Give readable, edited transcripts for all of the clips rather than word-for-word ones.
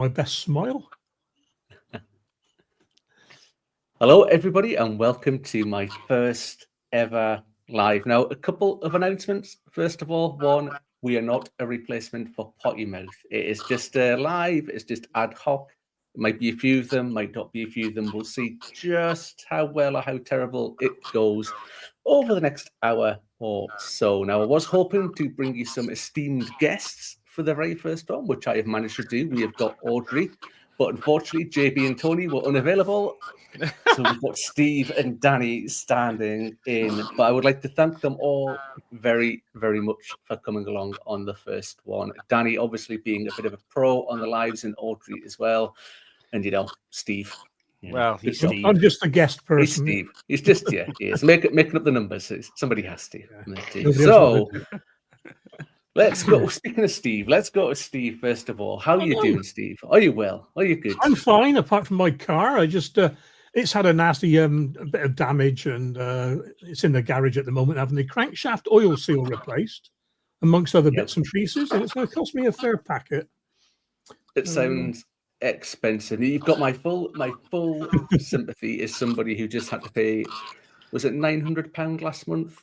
My best smile. Hello, everybody, and welcome to my first ever live. Now, a couple of announcements. First of all, one, we are not a replacement for Potty Mouth. It is just live. It's just ad hoc. It might be a few of them, might not be a few of them. We'll see just how well or how terrible it goes over the next hour or so. Now, I was hoping to bring you some esteemed guests for the very first one, which I have managed to do. We have got Audrey, but unfortunately, JB and Tony were unavailable. So we've got Steve and Danny standing in. But I would like to thank them all very, very much for coming along on the first one. Danny, obviously, being a bit of a pro on the lives, and Audrey as well. And, Steve. Well, he's Steve. I'm just a guest person. He's Steve. He's just, he is. Making up the numbers. Somebody has to. Yeah. So let's go. Speaking of Steve, let's go to Steve first of all. How are you doing, Steve? Are you well? Are you good? I'm fine, apart from my car. I just... it's had a nasty bit of damage, and it's in the garage at the moment, having the crankshaft oil seal replaced, amongst other bits and pieces, and it's going to cost me a fair packet. It sounds expensive. You've got my full sympathy as somebody who just had to pay, was it £900 last month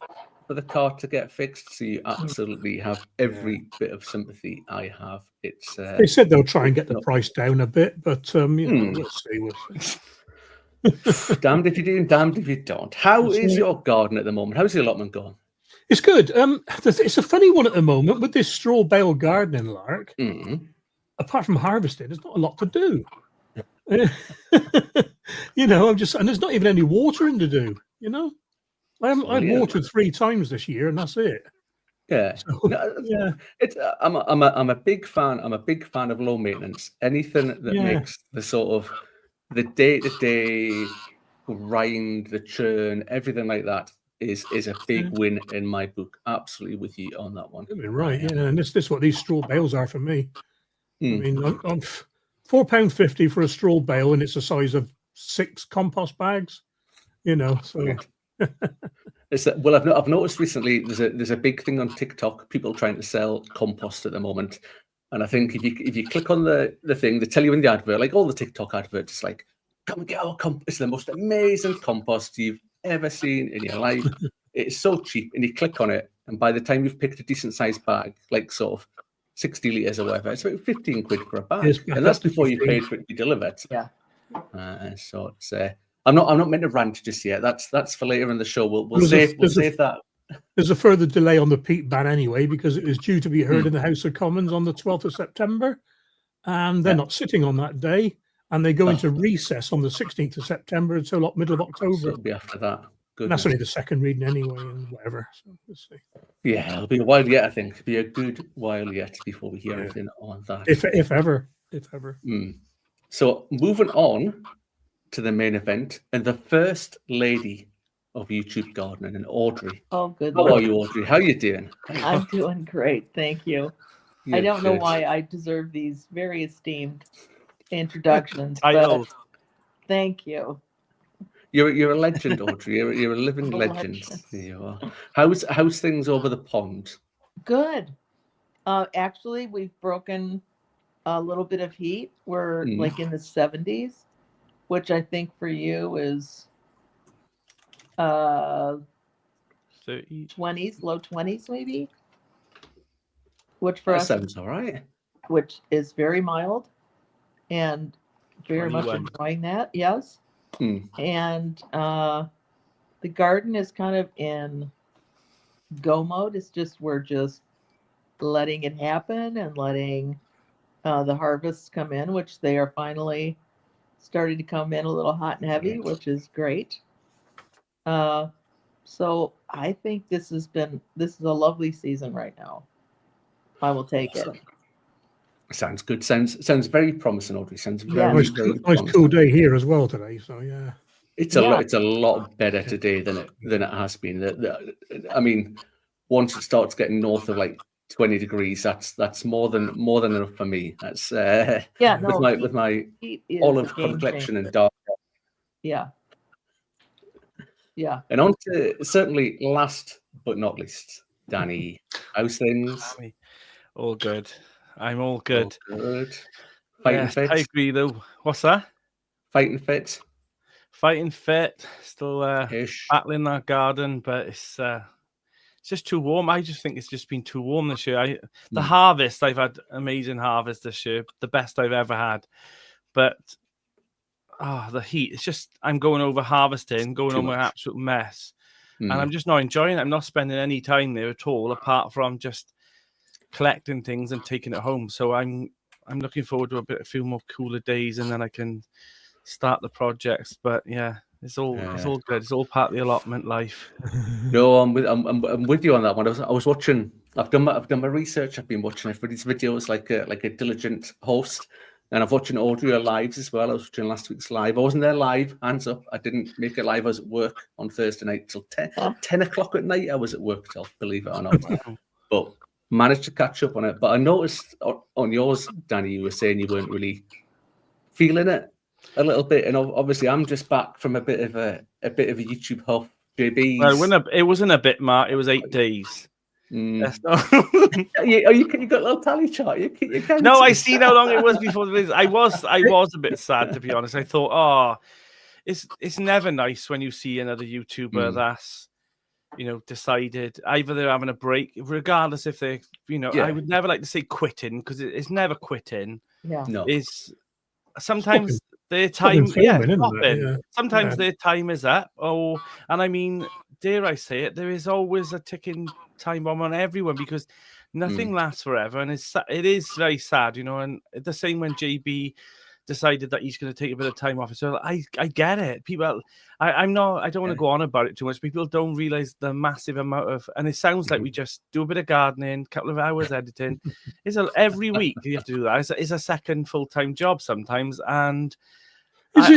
for the car to get fixed? So you absolutely have every bit of sympathy I have. It's they said they'll try and get the price down a bit, but we'll see. Damned if you do and damned if you don't. How is your garden at the moment? How's the allotment going? It's good. It's a funny one at the moment with this straw bale gardening lark. Apart from harvesting, there's not a lot to do. And there's not even any watering to do. I've watered 3 times this year, and that's it. Yeah, so, I'm a big fan. I'm a big fan of low maintenance. Anything that makes the sort of the day-to-day grind, the churn, everything like that is a big win in my book. Absolutely with you on that one. Right, and this is what these straw bales are for me. I mean, I'm £4.50 for a straw bale, and it's the size of 6 compost bags. So. I've noticed recently there's a big thing on TikTok, people trying to sell compost at the moment. And I think if you click on the thing, they tell you in the advert, like all the TikTok adverts, it's like, come and get our compost. It's the most amazing compost you've ever seen in your life. It's so cheap. And you click on it, and by the time you've picked a decent sized bag, like sort of 60 litres or whatever, it's about 15 quid for a bag. And that's before you paid for it to be delivered. Yeah. So it's I'm not meant to rant just yet. That's for later in the show. We'll save that. There's a further delay on the peat ban anyway, because it was due to be heard in the House of Commons on the 12th of September, and they're not sitting on that day, and they go into recess on the 16th of September until middle of October. So it'll be after that. And that's only the second reading anyway, and whatever. So we'll see. Yeah, it'll be a while yet, I think. It'll be a good while yet before we hear anything on that. If ever. So moving on to the main event, and the first lady of YouTube gardening, and Audrey. Oh, good. How are you, Audrey? How are you doing? I'm doing great, thank you. I don't know why I deserve these very esteemed introductions, but thank you. You're a legend, Audrey. You're a living legend. You are. How's things over the pond? Good. Actually, we've broken a little bit of heat. We're like in the 70s, which I think for you is 30. 20s, low 20s maybe, which for that us sounds all right, which is very mild and very 21. much enjoying that. Yes. And the garden is kind of in go mode. It's just we're just letting it happen and letting the harvests come in, which they are finally starting to come in a little hot and heavy, which is great. So I think this is a lovely season right now. I will take it. Sounds good. Sounds very promising, Audrey. Sounds very, nice cool day here as well today. So yeah, it's a lot better today than it has been. I mean, once it starts getting north of like 20 degrees, that's more than enough for me. That's with my olive complexion and dark. Yeah. And on to certainly last but not least, Danny. How's things? All good. I'm all good. All good. Fighting fit. I agree, though. What's that? Fighting fit. Fighting fit. Still Ish. battling that garden, but it's just too warm. I just think it's just been too warm this year. The harvest, I've had amazing harvest this year, the best I've ever had. But the heat, it's just, I'm going over harvesting, going home an absolute mess. And I'm just not enjoying it. I'm not spending any time there at all, apart from just collecting things and taking it home. So I'm looking forward to a few more cooler days, and then I can start the projects. But yeah, it's all good. It's all part of the allotment life. No, I'm with you on that one. I was watching. I've done my research. I've been watching everybody's videos like a diligent host, and I've watching Audrey lives as well. I was watching last week's live. I wasn't there live. Hands up. I didn't make it live. I was at work on Thursday night till 10 o'clock at night. I was at work till, believe it or not, but managed to catch up on it. But I noticed on yours, Danny, you were saying you weren't really feeling it a little bit, and obviously I'm just back from a bit of a YouTube huff. JB, well, it wasn't a bit, Mark. It was 8 days. That's not... you got a little tally chart. No, I seen how long it was before the visit. I was a bit sad, to be honest. I thought, it's never nice when you see another YouTuber that's decided either they're having a break, regardless if they, I would never like to say quitting, because it's never quitting. Yeah, no, it's sometimes their time, sometimes their time is up. And I mean, dare I say it, there is always a ticking time bomb on everyone, because nothing lasts forever, and it is very sad, and the same when JB decided that he's going to take a bit of time off. So I get it. People, I don't want to go on about it too much. People don't realize the massive amount of, and it sounds like we just do a bit of gardening, a couple of hours editing. Every week you have to do that. It's a second full-time job sometimes, and is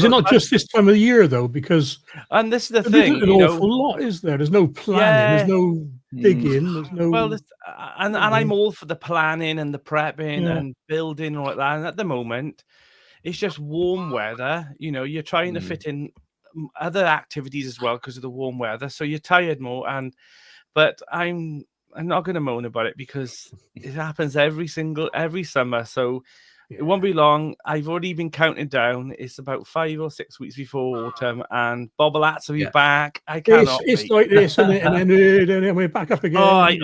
it not just this time of the year though? Because and this is the there thing, isn't an awful lot, is there? There's no planning, there's no digging, there's no. Well, and I'm all for the planning and the prepping and building and all like that. And at the moment, it's just warm weather. You're trying to fit in other activities as well because of the warm weather, so you're tired more. But I'm not going to moan about it, because it happens every summer. So. It won't be long. I've already been counting down. It's about 5 or 6 weeks before autumn, and Bobblats will be back. I cannot. It's like this, and then we're back up again. I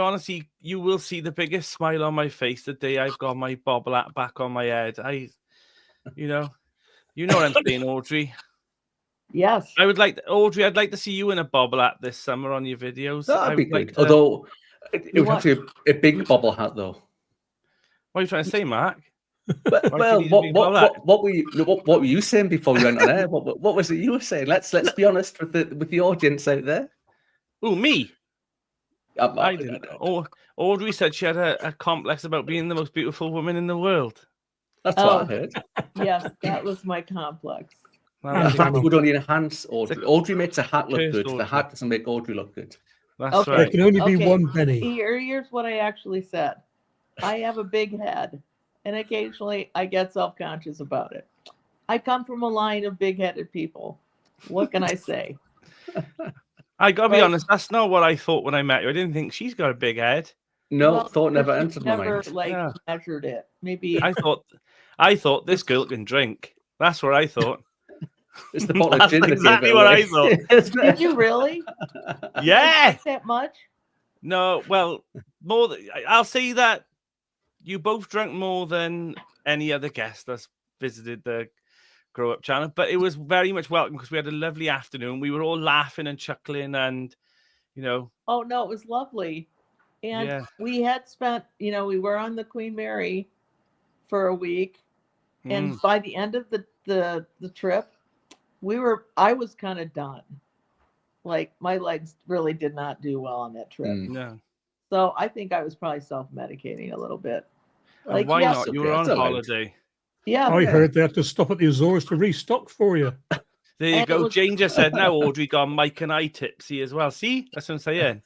honestly, you will see the biggest smile on my face the day I've got my Bobblat back on my head. You know what I'm saying, Audrey. Yes. I'd like to see you in a Bobblat this summer on your videos. That'd be good. Although it would have to be a big bobble hat, though. What are you trying to say, Mark? Well, what were you saying before we went on air? What was it you were saying? Let's be honest with the audience out there. Oh, me? I didn't. Audrey said she had a complex about being the most beautiful woman in the world. That's what I heard. Yes, that was my complex. In fact, it would only enhance Audrey. Audrey makes a hat look good. The hat doesn't make Audrey look good. That's right. There can only be one penny. Here's what I actually said. I have a big head, and occasionally I get self-conscious about it. I come from a line of big-headed people. What can I say? I gotta be honest, that's not what I thought when I met you. I didn't think she's got a big head. No, thought never entered my mind. Never measured it. Maybe I thought this girl can drink. That's what I thought. It's the bottle of gin. Exactly what I thought. Did you really? Yeah. That much? No. Well, more. I'll say that. You both drank more than any other guest that's visited the Grow Up channel, but it was very much welcome because we had a lovely afternoon. We were all laughing and chuckling, and Oh no, it was lovely, and we had spent. We were on the Queen Mary for a week, and by the end of the trip, I was kind of done. Like my legs really did not do well on that trip. No. So I think I was probably self-medicating a little bit. Like, why not? You were on holiday. Yeah. I heard they had to stop at the Azores to restock for you. There you go. Jane just said, now Audrey got Mike and I tipsy as well. See? That's what I'm saying.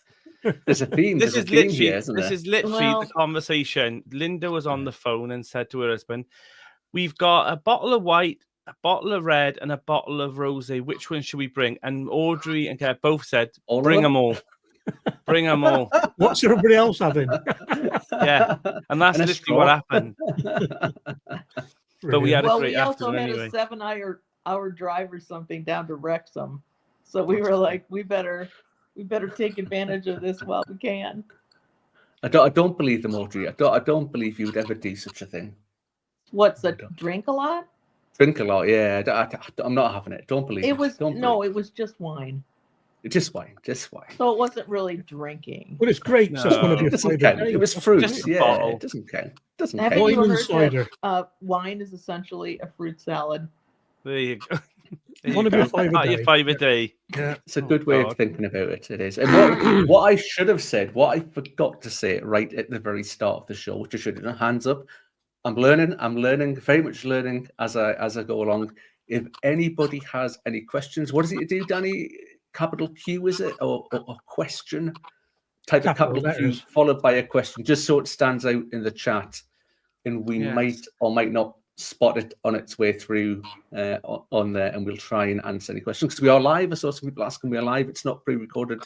There's a theme. This is literally the conversation. Linda was on the phone and said to her husband, we've got a bottle of white, a bottle of red, and a bottle of rosé. Which one should we bring? And Audrey and Kev both said, bring them all. Bring them all. What's everybody else having? Yeah, and that's literally what happened. But we had a well, great we also afternoon had anyway. a 7-hour drive or something down to Wrexham, so we were like, we better take advantage of this while we can. I don't believe them, Audrey. I don't believe you would ever do such a thing. What's a drink a lot? Drink a lot, yeah. I'm not having it. Don't believe it. It was don't it was just wine. Just wine. So it wasn't really drinking. Well, it's grapes. No. That's one of your It doesn't favourite count. It days. was fruit. Just a Yeah, bottle. it doesn't count. Doesn't Haven't count. Wine you and heard cider. that wine is essentially a fruit salad? There you go. There One you of your go. five a Your day. 5 a day. Yeah. It's a good way God. of thinking about it. It is. And what I should have said, what I forgot to say right at the very start of the show, which I should have done, hands up. I'm learning, very much learning as I go along. If anybody has any questions, what is it you do, Danny? Capital Q, is it? Or question? Type of capital Q followed by a question, just so it stands out in the chat. And we might or might not spot it on its way through on there, and we'll try and answer any questions. Because we are live. I saw some people asking, we are live. It's not pre-recorded.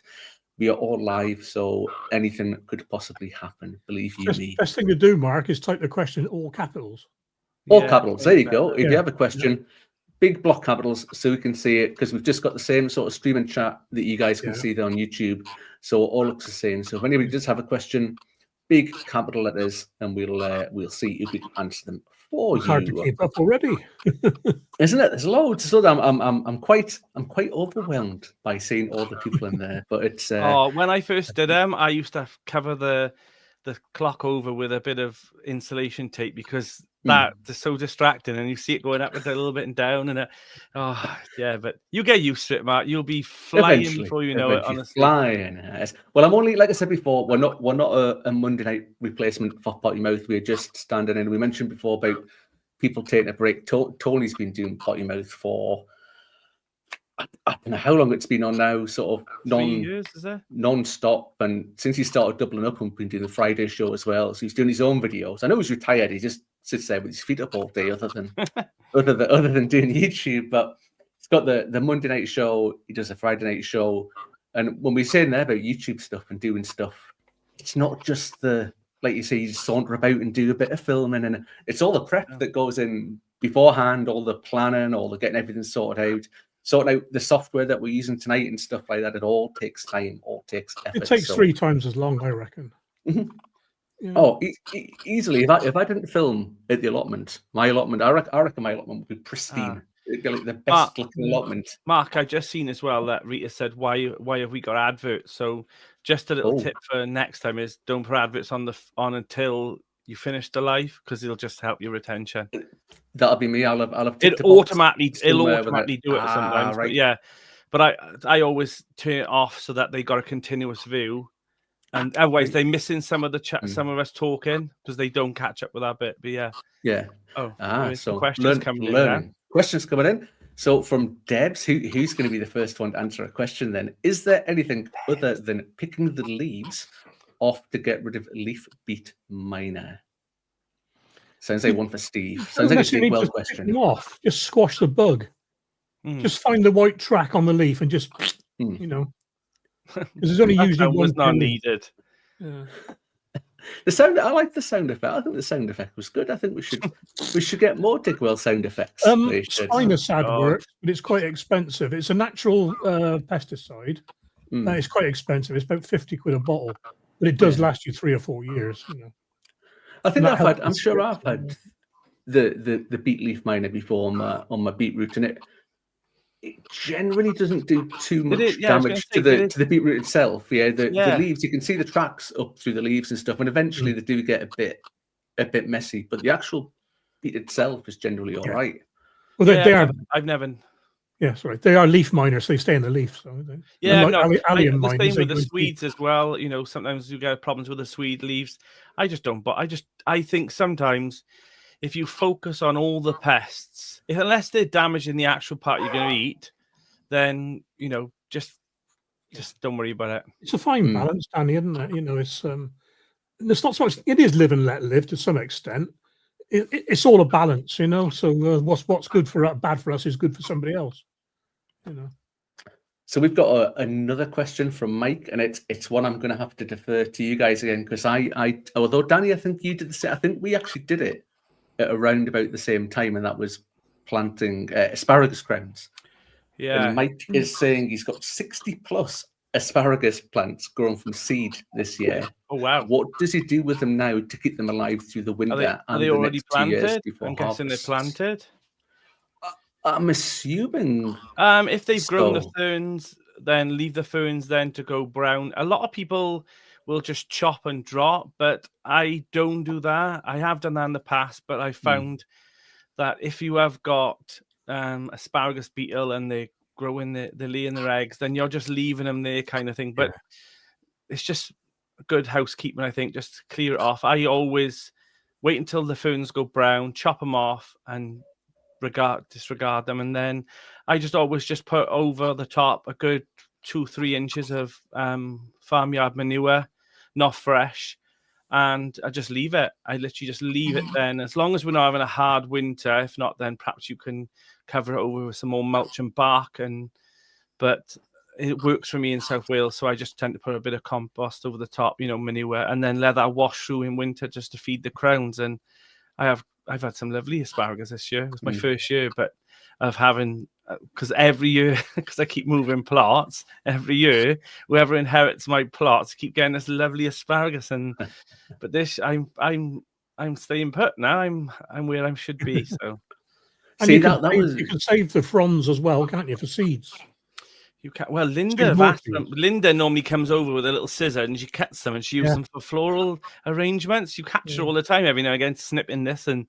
We are all live, so anything could possibly happen. Believe you me. Best thing to do, Mark, is type the question in all capitals. All capitals. There you go. If you have a question, big block capitals, so we can see it, because we've just got the same sort of stream and chat that you guys can see there on YouTube. So it all looks the same. So if anybody does have a question, big capital letters, and we'll see if we can answer them for you. Hard to keep up already, isn't it? There's loads. So I'm quite overwhelmed by seeing all the people in there. But it's when I first did them, I used to cover the clock over with a bit of insulation tape, because that is so distracting, and you see it going up a little bit and down, and but you get used to it, Mark. You'll be flying before you know it. Honestly, flying. Yes. Well, I'm only, like I said before, we're not a Monday night replacement for Potty Mouth. We're just standing in. We mentioned before about people taking a break. Tony's been doing Potty Mouth for, I don't know how long it's been on now, sort of 3 years, is it? Non-stop, and since he started doubling up and been doing the Friday show as well, so he's doing his own videos. I know he's retired; he just sits there with his feet up all day, other than doing YouTube. But he's got the Monday night show. He does a Friday night show, and when we're saying there about YouTube stuff and doing stuff, it's not just the, like you say, you saunter about and do a bit of filming, and it's all the prep that goes in beforehand, all the planning, all the getting everything sorted out the software that we're using tonight and stuff like that. It all takes time, all takes effort. It takes 3 times as long, I reckon. Yeah. Oh, easily. If I didn't film at the allotment, I reckon my allotment would be pristine. It'd be like the best looking allotment. Mark, I just seen as well that Rita said, why have we got adverts? So just a little tip for next time is don't put adverts on until you finish the live, because it'll just help your retention. That'll be me. I'll have it'll automatically do it sometimes. Right. But I always turn it off so that they got a continuous view, and otherwise they're missing some of the chat, some of us talking, because they don't catch up with that bit. But yeah. So questions coming in. Questions coming in. So from Debs, who's going to be the first one to answer a question then? Is there anything other than picking the leaves off to get rid of leaf beat miner? Sounds like one for Steve. Sounds like a Steve Well question. Pick them off. Just squash the bug. Just find the white track on the leaf and just, because there's only usually one. Was not needed. Yeah. The sound. I like the sound effect. I think the sound effect was good. I think we should get more Digwell sound effects. Spinosad works, but it's quite expensive. It's a natural pesticide. It's quite expensive. It's about 50 quid a bottle, but it does last you 3 or 4 years. I think I'm sure I've had the beet leaf miner before on my beetroot, and it generally doesn't do too much damage to the beetroot itself. The leaves, you can see the tracks up through the leaves and stuff, and eventually they do get a bit messy. But the actual beet itself is generally all right. Well, they are. I've never. Yeah, sorry. They are leaf miners. So they stay in the leaf. So the same with the Swedes as well. Sometimes you get problems with the Swede leaves. I just don't. But I think sometimes if you focus on all the pests, unless they're damaging the actual part you're going to eat, then just don't worry about it. It's a fine balance, Danny, isn't it? It's not so much. It is live and let live to some extent. It's all a balance, So what's good for us, bad for us, is good for somebody else. So we've got another question from Mike, and it's one I'm going to have to defer to you guys again, because although Danny, I think you did the same. I think we actually did it at around about the same time, and that was planting asparagus crowns. Yeah. And Mike is saying he's got 60 plus asparagus plants grown from seed this year. Oh wow! What does he do with them now to keep them alive through the winter Are they the already next 2 years planted? before I'm guessing they're planted. I'm assuming. If they've grown the ferns, then leave the ferns then to go brown. A lot of people will just chop and drop, but I don't do that. I have done that in the past, but I found that if you have got asparagus beetle and they grow in the laying their eggs, then you're just leaving them there, kind of thing. But it's just good housekeeping, I think. Just clear it off. I always wait until the ferns go brown, chop them off, and disregard them, and then I just always just put over the top a good 2-3 inches of farmyard manure, not fresh, and I just leave it. I literally just leave it then, as long as we're not having a hard winter. If not, then perhaps you can cover it over with some more mulch and bark, but it works for me in South Wales, so I just tend to put a bit of compost over the top, manure, and then let that wash through in winter just to feed the crowns. And I've had some lovely asparagus this year. It was my first year, but of having, because every year, because I keep moving plots, every year, whoever inherits my plots keep getting this lovely asparagus. But this, I'm staying put now. I'm where I should be. So, and you can save the fronds as well, can't you, for seeds? You can. Well, Linda normally comes over with a little scissor and she cuts them and she uses them for floral arrangements. You catch her all the time, every now and again, snipping this and.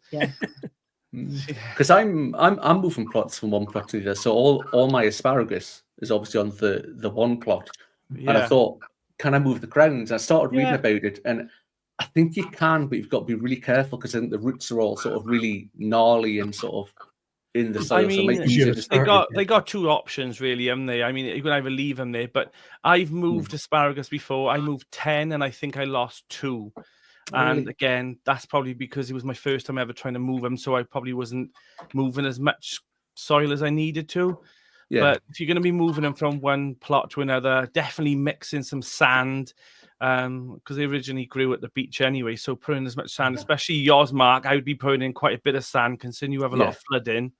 Because I'm moving plots from one plot to the other, so all my asparagus is obviously on the one plot, and I thought, can I move the crowns? I started reading about it, and I think you can, but you've got to be really careful because I think the roots are all sort of really gnarly and sort of in the soil. I mean, they got two options really, haven't they? I mean, you can either leave them there, but I've moved asparagus before. I moved 10, and I think I lost 2. And again, that's probably because it was my first time ever trying to move them, so I probably wasn't moving as much soil as I needed to. But if you're going to be moving them from one plot to another, definitely mix in some sand, because they originally grew at the beach anyway. So put in as much sand, especially yours, Mark. I would be putting in quite a bit of sand, considering you have a lot of flooding.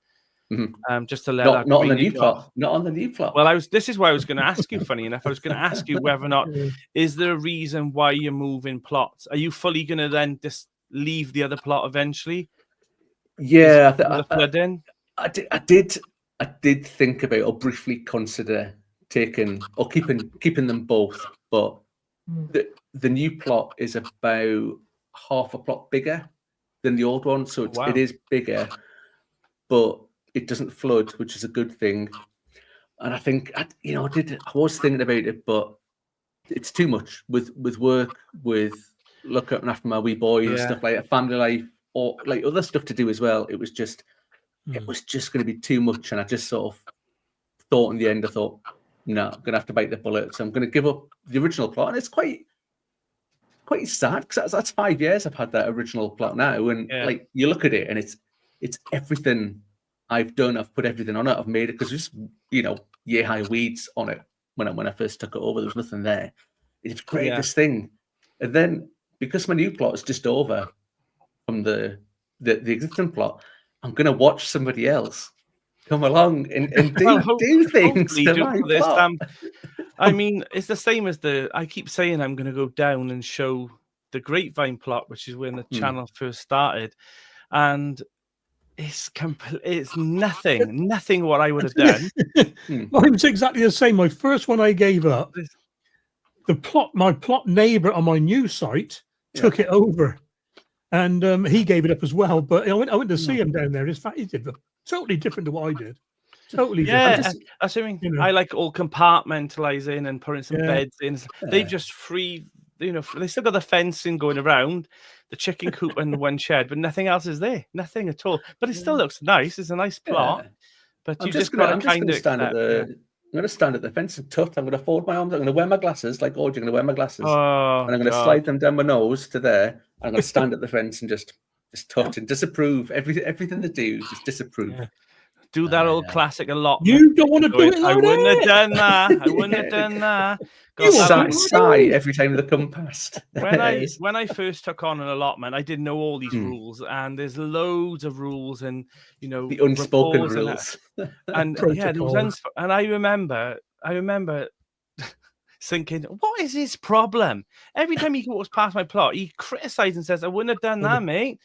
Just to let not on the new plot. Not on the new plot. Well, this is why I was going to ask you. Funny enough, I was going to ask you whether or not is there a reason why you're moving plots? Are you fully going to then just leave the other plot eventually? Yeah, I did think about or briefly consider taking or keeping them both, but the new plot is about half a plot bigger than the old one, so it is bigger, but it doesn't flood, which is a good thing. And I think I was thinking about it, but it's too much with work, with looking after my wee boy and stuff like that, family life, or like other stuff to do as well. It was just going to be too much, and I just sort of thought in the end, I thought, no, I'm going to have to bite the bullet. So I'm going to give up the original plot, and it's quite sad because that's 5 years I've had that original plot now, and like you look at it, and it's everything I've done. I've put everything on it. I've made it because there's year-high weeds on it when I first took it over. There was nothing there. It's great, this thing, and then because my new plot is just over from the existing plot, I'm going to watch somebody else come along and do things to my plot. I mean, it's the same as I keep saying I'm going to go down and show the Grapevine plot, which is when the channel first started, and it's nothing what I would have done. Well, it was exactly the same. My first one I gave up. My plot neighbour on my new site took it over, and he gave it up as well. But I went to see him down there. In fact, he did totally different to what I did. Totally different. Assuming I like all compartmentalizing and putting some beds in. They've just they still got the fencing going around, the chicken coop and the one shed, but nothing else is there. Nothing at all. But it still looks nice. It's a nice plot. But I'm just going to stand at the fence and tut. I'm going to fold my arms. I'm going to wear my glasses, like Audrey. I'm going to wear my glasses, and I'm going to slide them down my nose to there. I'm going to stand at the fence and just tut and disapprove everything they do. Just disapprove. do that old classic allotment. You don't want to do it like I wouldn't have done that. I wouldn't have done that. You sigh every time they come past. When I first took on an allotment, I didn't know all these rules, and there's loads of rules, and the unspoken rules, and there was and I remember thinking, what is his problem? Every time he goes past my plot, he criticizes and says, "I wouldn't have done that, mate."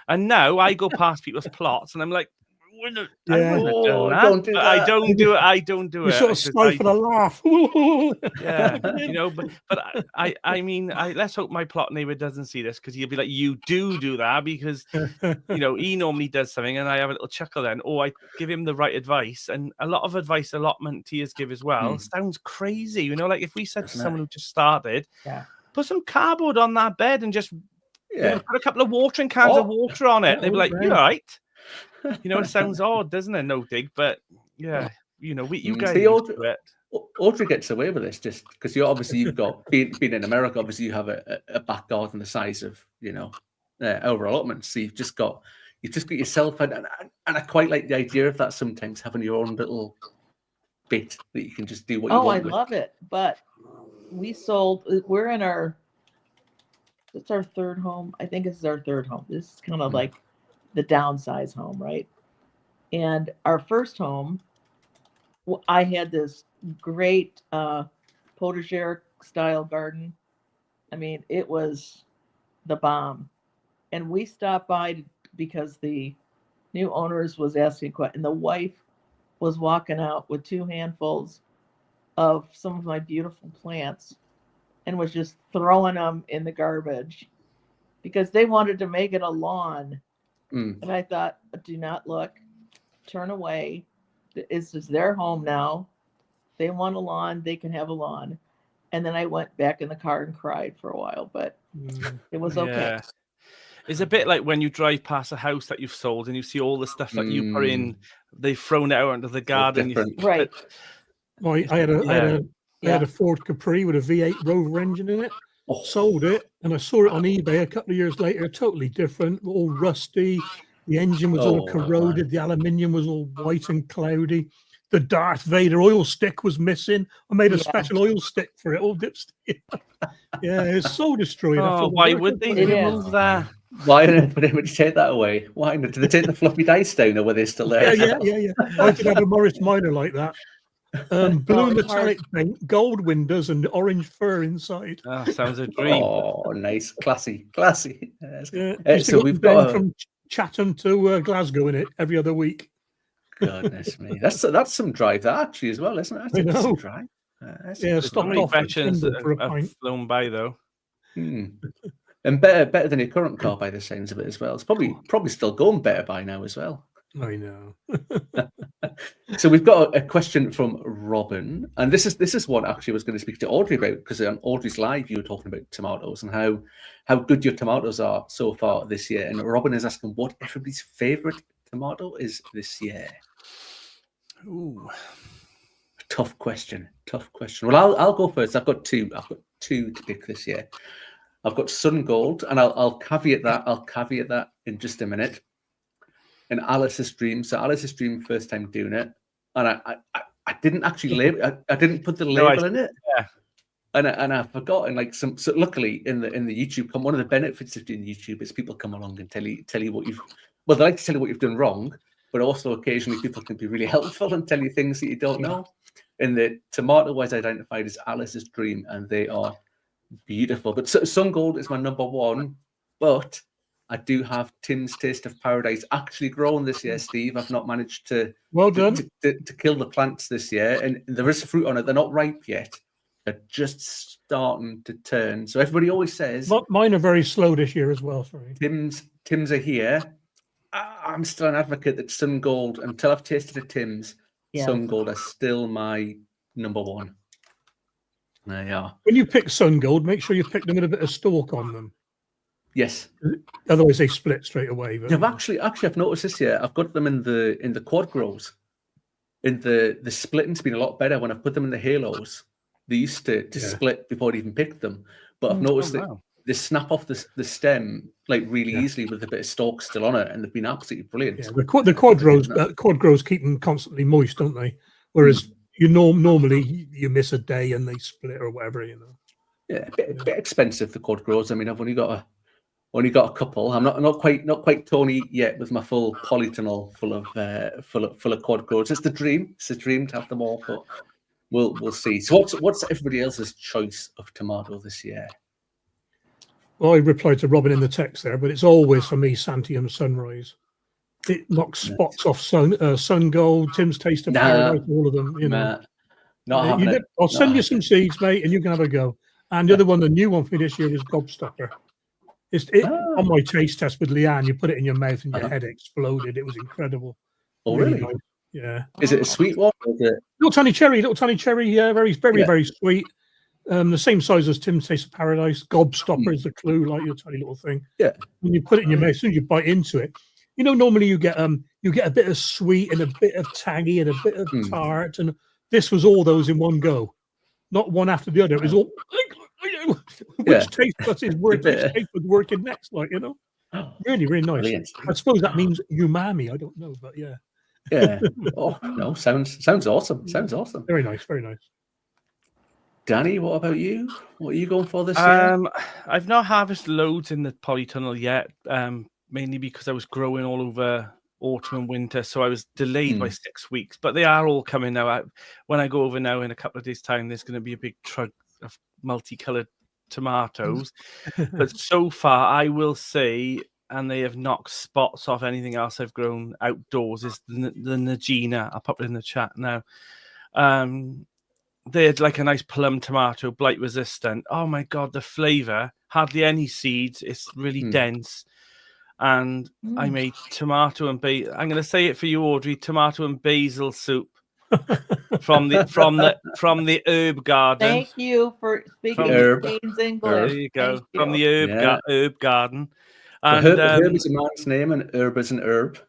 And now I go past people's plots, and I'm like, don't do that. I don't do it. I don't do it. You sort of stifle a laugh. Yeah, but I mean, let's hope my plot neighbor doesn't see this, because he'll be like, you do that, because he normally does something, and I have a little chuckle then, or I give him the right advice, and a lot of advice allotmenteers give as well sounds crazy. Like if we said to someone who just started, put some cardboard on that bed and just put a couple of watering cans of water on it, they'd be like, you're right. It sounds odd, doesn't it? No dig, but you guys do it. Audrey gets away with this just because you've got being in America. Obviously, you have a back garden the size of our allotments. So you've just got yourself, and I quite like the idea of that sometimes, having your own little bit that you can just do what you want. I love it. But we're in it's our third home. I think this is our third home. This is kind of like the downsize home, right? And our first home, I had this great potager style garden. I mean, it was the bomb. And we stopped by because the new owners was asking questions, and the wife was walking out with 2 handfuls of some of my beautiful plants and was just throwing them in the garbage because they wanted to make it a lawn. And I thought, do not look, turn away. This is their home now. They want a lawn, they can have a lawn. And then I went back in the car and cried for a while, but it was okay. Yeah. It's a bit like when you drive past a house that you've sold and you see all the stuff that you put in, they've thrown it out into the garden. Right. Well, I had a Ford Capri with a V8 Rover engine in it. Sold it, and I saw it on eBay a couple of years later, totally different, all rusty. The engine was all corroded. The aluminium was all white and cloudy. The Darth Vader oil stick was missing. I made a special oil stick for it, all dipstick. It's so destroyed. Why would they remove that? Why would anybody take that away? Why did they take the floppy dice down, or were they still there? Yeah. I did have a Morris Minor like that. Blue metallic paint, gold windows, and orange fur inside. Sounds a dream. Oh, nice, classy. So we've got from Chatham to Glasgow in it every other week. Goodness me, that's some drive that actually as well, isn't it? That's some drive. Stopped off for a pint. Flown by though. And better than your current car by the sounds of it as well. It's probably still going better by now as well. I know. So we've got a question from Robin, and this is one actually I was going to speak to Audrey about, because on Audrey's live you were talking about tomatoes and how good your tomatoes are so far this year. And Robin is asking what everybody's favorite tomato is this year. Ooh, tough question. Well, I'll go first. I've got two to pick this year. I've got Sun Gold, and I'll caveat that in just a minute. And Alice's Dream. So Alice's Dream, first time doing it, and I didn't actually label. I didn't put the label in it. Yeah. And I forgot. And so luckily in the YouTube, one of the benefits of doing YouTube is people come along and tell you what you've. Well, they like to tell you what you've done wrong, but also occasionally people can be really helpful and tell you things that you don't know. And the tomato was identified as Alice's Dream, and they are beautiful. But Sun Gold is my number one, but I do have Tim's Taste of Paradise actually grown this year, Steve. I've not managed to to kill the plants this year, and there is fruit on it. They're not ripe yet. They're just starting to turn. So everybody always says mine are very slow this year as well. Sorry, Tim's are here. I'm still an advocate that Sun Gold, until I've tasted a Tim's, Sun Gold are still my number one. There you are. When you pick Sun Gold, make sure you pick them with a bit of stalk on them. Yes. Otherwise, they split straight away. But... I've noticed this year. I've got them in the quad grows. In the splitting's been a lot better when I've put them in the halos. They used to split before I even picked them. But I've noticed they snap off the stem like really easily with a bit of stalk still on it, and they've been absolutely brilliant. Yeah, the quad grows keep them constantly moist, don't they? Whereas you normally you miss a day and they split or whatever, you know. Yeah, a bit expensive, the quad grows. I mean, I've only got a couple. I'm not quite Tony yet with my full polytunnel full of quad grows. It's a dream to have them all, but we'll see. So what's everybody else's choice of tomato this year? Well, I replied to Robin in the text there, but it's always for me Santiam Sunrise. It knocks spots off Sun Gold, Tim's Taste of Paradise, all of them. You know, I'll send you some seeds, mate, and you can have a go. And the other one, the new one for me this year, is Gobstopper. On my taste test with Leanne, you put it in your mouth and your head exploded. It was incredible. Oh, really? Nice. Yeah. Is it a sweet one? Or is it... Little tiny cherry. Yeah, very sweet. The same size as Tim's Taste of Paradise. Gobstopper is the clue, like your tiny little thing. Yeah. When you put it in your mouth, as soon as you bite into it, you know, normally you get a bit of sweet and a bit of tangy and a bit of tart, and this was all those in one go, not one after the other. It was all which taste buds is working next, like, you know. Really, really nice. Brilliant. I suppose that means umami. I don't know, but yeah. Yeah. Oh no, sounds awesome. Sounds awesome. Very nice, very nice. Danny, what about you? What are you going for this year? I've not harvested loads in the polytunnel yet, mainly because I was growing all over autumn and winter, so I was delayed by 6 weeks. But they are all coming now. When I go over now in a couple of days' time, there's going to be a big truck of multicolored tomatoes. But so far, I will say, and they have knocked spots off anything else I've grown outdoors, is the Nagina. I'll pop it in the chat now. They had like a nice plum tomato, blight resistant. Oh my God, the flavor, hardly any seeds. It's really dense. And I made tomato and basil. I'm going to say it for you, Audrey. Tomato and basil soup from the herb garden. Thank you for speaking Queen's English. There you go. From the herb garden. And herb is a man's name, and herb is an herb.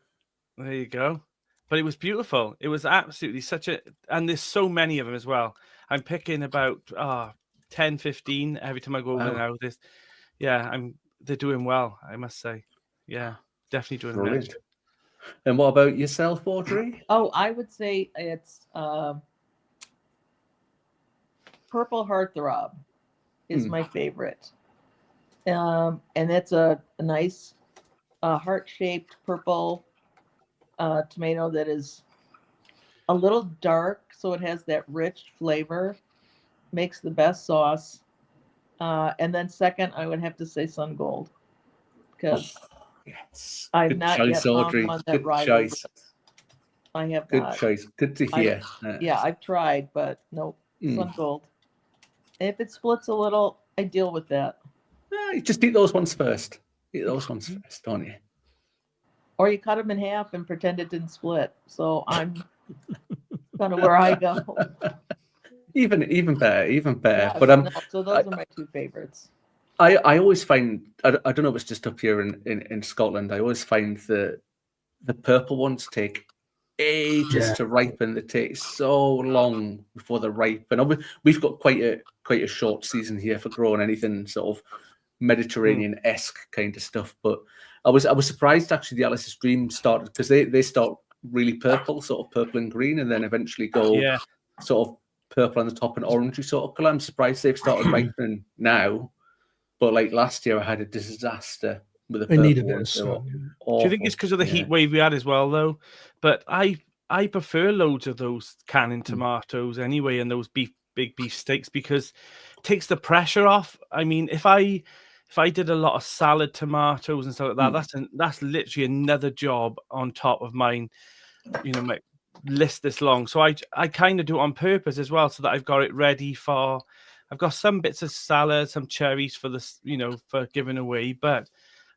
There you go. But it was beautiful. It was absolutely and there's so many of them as well. I'm picking about 10, 15 every time I go over now. They're doing well, I must say. Yeah, definitely doing well. And what about yourself, Audrey? Oh, I would say it's Purple Heartthrob is my favorite. And it's a nice heart-shaped purple tomato that is a little dark, so it has that rich flavor, makes the best sauce. And then second, I would have to say Sun Gold, because I've not yet found one that rivals it. I have good not. choice. Good to hear. I've tried, but nope, Sun Gold. And if it splits a little, I deal with that. You just eat those ones first. Don't you? Or you cut them in half and pretend it didn't split. So I'm kind of where I go. Even better. Yeah, but so those are my two favorites. I always find, I don't know if it's just up here in Scotland, I always find the purple ones take ages to ripen. They take so long before they ripen. We've got quite a short season here for growing anything sort of Mediterranean-esque kind of stuff. But I was surprised actually the Alice's Dream started, because they start really purple, sort of purple and green, and then eventually go sort of purple on the top and orangey sort of colour. I'm surprised they've started ripening now. But like last year, I had a disaster with the purple. They needed it. So, do you think it's because of the heat wave we had as well, though? But I prefer loads of those canning tomatoes anyway, and those big beef steaks, because it takes the pressure off. I mean, if I did a lot of salad tomatoes and stuff like that, that's literally another job on top of mine. You know, my list this long. So I kind of do it on purpose as well, so that I've got it ready for. I've got some bits of salad, some cherries for this, for giving away. But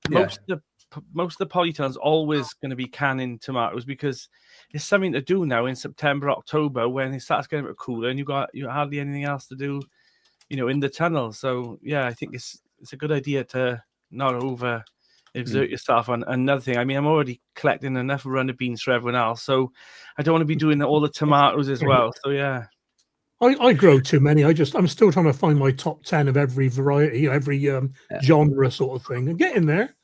most of the polytunnel's always going to be canning tomatoes, because it's something to do now in September, October, when it starts getting a bit cooler and you hardly anything else to do, in the tunnel. So yeah, I think it's a good idea to not over exert yourself on another thing. I mean, I'm already collecting enough runner beans for everyone else, so I don't want to be doing all the tomatoes as well. So yeah. I grow too many. I'm still trying to find my top 10 of every variety, every genre sort of thing, and get in there.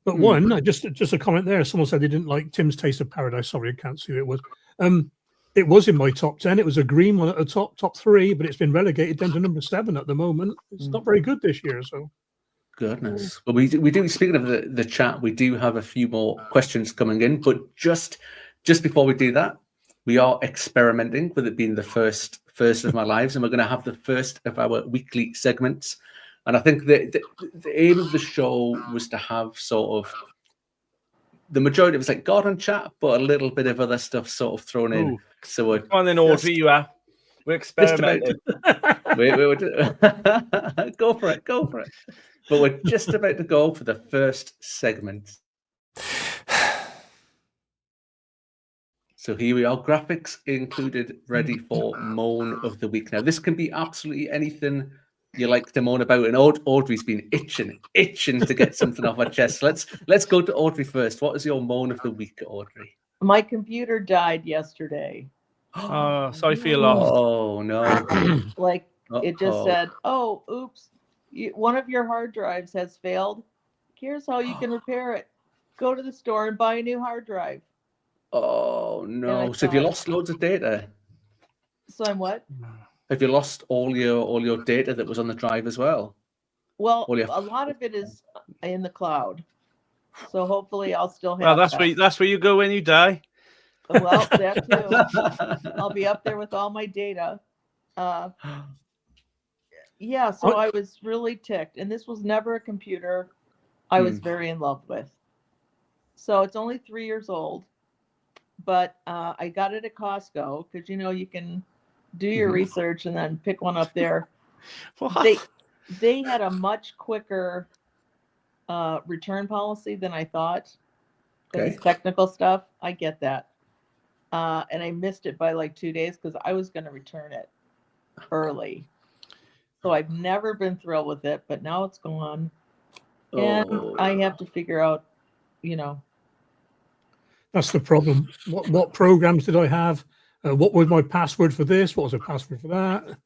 But one, just a comment there. Someone said they didn't like Tim's Taste of Paradise. Sorry, I can't see who it was. It was in my top 10. It was a green one at the top 3, but it's been relegated down to number 7 at the moment. It's not very good this year. So, goodness. Well, we do. Speaking of the chat, we do have a few more questions coming in. But just before we do that, we are experimenting with it being the first of my lives, and we're going to have the first of our weekly segments. And I think the aim of the show was to have sort of the majority of it's like garden chat, but a little bit of other stuff sort of thrown in. So we're come on then, Audrey, you are. We're experimenting. Go for it. But we're just about to go for the first segment. So here we are, graphics included, ready for Moan of the Week. Now, this can be absolutely anything you like to moan about, and Audrey's been itching to get something off her chest. Let's go to Audrey first. What is your Moan of the Week, Audrey? My computer died yesterday. Oh, sorry for your loss. Oh, no. It just said, oh, oops, one of your hard drives has failed. Here's how you can repair it. Go to the store and buy a new hard drive. Oh, no. So have you lost loads of data? So I'm what? Have you lost all your data that was on the drive as well? Well, a lot of it is in the cloud. So hopefully I'll still have that's where you go when you die. Well, that too. I'll be up there with all my data. Yeah, so I was really ticked. And this was never a computer I was very in love with. So it's only 3 years old. But I got it at Costco because, you can do your research and then pick one up there. They had a much quicker return policy than I thought. Okay. It's technical stuff. I get that. And I missed it by like 2 days because I was going to return it early. So I've never been thrilled with it, but now it's gone. And I have to figure out, That's the problem. What programs did I have? What was my password for this? What was the password for that?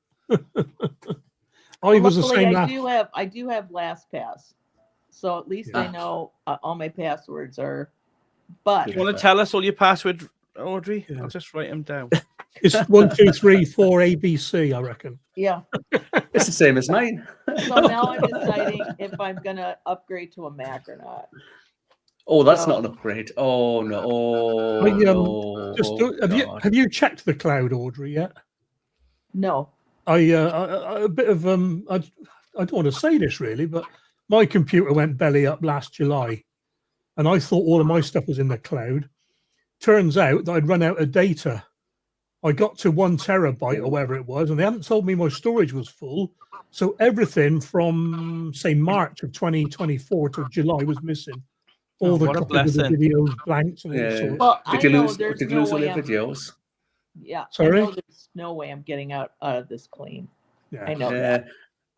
Was the same. I do have LastPass, so at least I know all my passwords are. But you want to tell us all your passwords, Audrey? Yeah. I'll just write them down. It's 1, 2, 3, 4 ABC, I reckon. Yeah, it's the same as mine. So now I'm deciding if I'm gonna upgrade to a Mac or not. Oh, that's not an upgrade. Oh no! Have you checked the cloud, Audrey, yet? No. A bit of I don't want to say this really, but my computer went belly up last July, and I thought all of my stuff was in the cloud. Turns out that I'd run out of data. I got to 1 terabyte or whatever it was, and they hadn't told me my storage was full. So everything from say March of 2024 to July was missing. All the copies of the videos blanks and all sorts. Well, did you lose all your videos? Yeah. Sorry? I know there's no way I'm getting out of this clean. Yeah. I know that.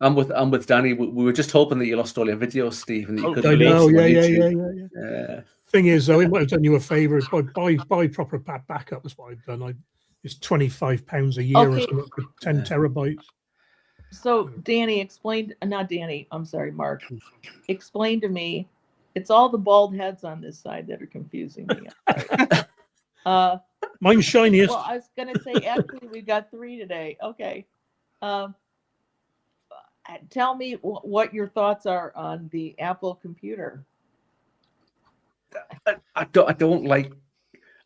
I'm with Danny. We were just hoping that you lost all your videos, Steve, and that you could. I know. Yeah. Thing is, though, it might have done you a favour. Buy proper backup. That's what I've done. It's £25 a year or something for 10 terabytes. So Danny Mark explained to me. It's all the bald heads on this side that are confusing me. Mine's shiniest. Well, I was going to say, actually, we got 3 today. Okay. Tell me what your thoughts are on the Apple computer. I don't like.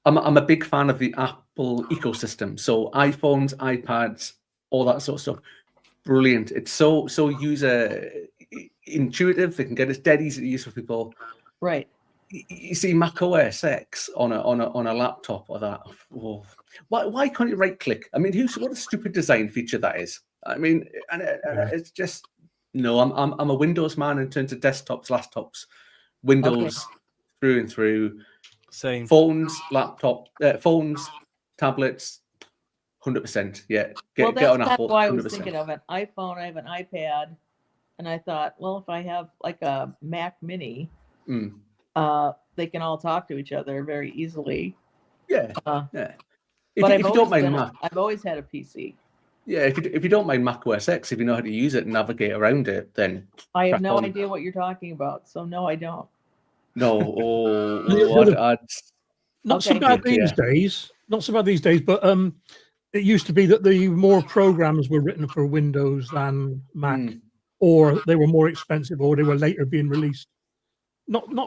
I'm a big fan of the Apple ecosystem. So iPhones, iPads, all that sort of stuff. Brilliant. It's so user intuitive. They can get it dead easy to use for people. Right. You see Mac OS X on a laptop or that. Oh, why can't you right click? I mean, what a stupid design feature that is. I mean, it's just no. I'm a Windows man in terms of desktops, laptops, Windows through and through. Same. Phones, tablets. 100%. Yeah. Get on Apple. That's why I was thinking of an iPhone. I have an iPad, and I thought, well, if I have like a Mac Mini, they can all talk to each other very easily. Yeah. But if you don't mind Mac, I've always had a PC. Yeah, if you don't mind Mac OS X, if you know how to use it and navigate around it, then I have no idea what you're talking about, so no, I don't. No, not so bad these days. Not so bad these days, but it used to be that the more programs were written for Windows than Mac, or they were more expensive, or they were later being released.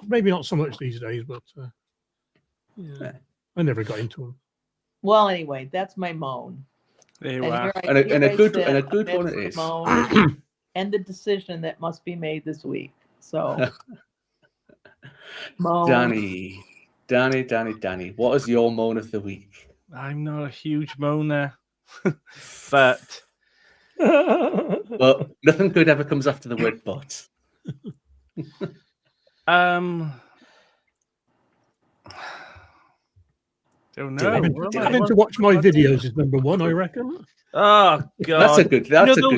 Maybe not so much these days, but yeah, I never got into them. Well, anyway, that's my moan. And a good one it is. And the decision that must be made this week. So, moan. Danny, what is your moan of the week? I'm not a huge moaner, but well, nothing good ever comes after the word "but." Don't know. Having to watch my videos is number one, I reckon. Oh God, that's a good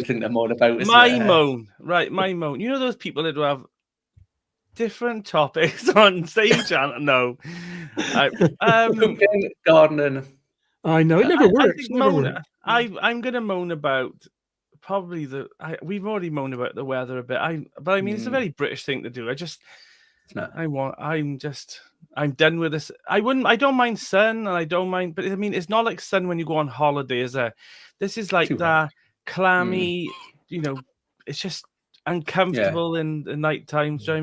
thing to moan about. My moan. You know those people that have different topics on stage. I don't know. Cooking, gardening. I know it never works. I'm going to moan about probably we've already moaned about the weather a bit. But I mean, it's a very British thing to do. I'm done with this. I don't mind sun, and I don't mind, but I mean, it's not like sun when you go on holiday, is it? This is like that clammy, it's just uncomfortable in the night times. Do you know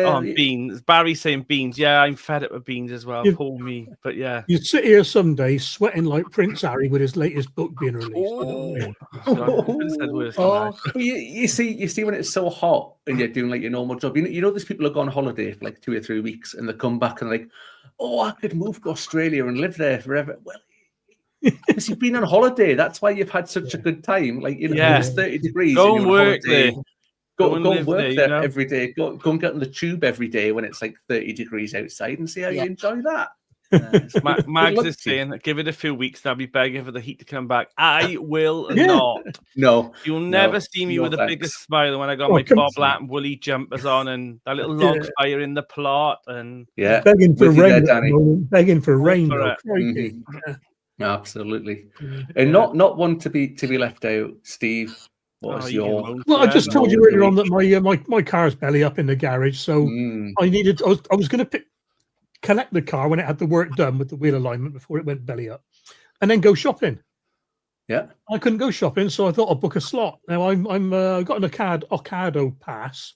what I mean? Beans. Barry saying beans. Yeah, I'm fed up with beans as well. Poor me. But yeah. You sit here some days sweating like Prince Harry with his latest book being released. You see when it's so hot and you're doing like your normal job. You know, there's people who go on holiday for like 2 or 3 weeks and they come back and like, I could move to Australia and live there forever. Well, because you've been on holiday. That's why you've had such a good time. Like, it's 30 degrees. Go and work there. Go and work there every day. Go and get on the tube every day when it's like 30 degrees outside and see how you enjoy that. Mags is saying, give it a few weeks and I'll be begging for the heat to come back. I will not. No. You'll never see me with the biggest smile when I got my Bob Lat woolly jumpers on and that little log fire in the plot. And begging for rain. Begging for rain. Absolutely. And not one to be left out, Steve. What's your? Well, I just told you earlier on that my car's belly up in the garage, so I was going to collect the car when it had the work done with the wheel alignment before it went belly up, and then go shopping. Yeah, I couldn't go shopping, so I thought I'd book a slot. Now I got an Ocado pass,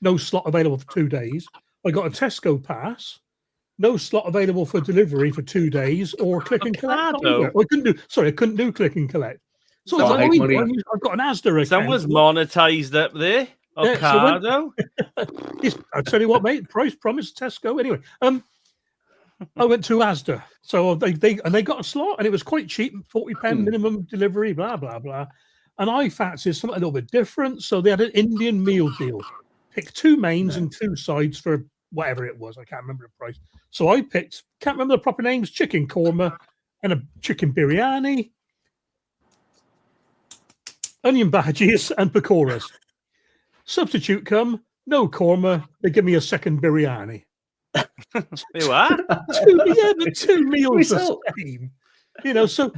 no slot available for 2 days. I got a Tesco pass, no slot available for delivery for 2 days or click and collect. I couldn't do click and collect. So I've got an Asda account. Someone's monetized up there. Ocado. I'll tell you what, mate. Price promise Tesco. Anyway, I went to Asda, so they got a slot, and it was quite cheap, £40 minimum delivery, blah blah blah. And I fancied something a little bit different, so they had an Indian meal deal. Pick 2 mains and 2 sides for whatever it was. I can't remember the price. So I can't remember the proper names: chicken korma and a chicken biryani. Onion bhajis and pakoras. Substitute come, no korma. They give me a second biryani. You are? 2 meals the same. So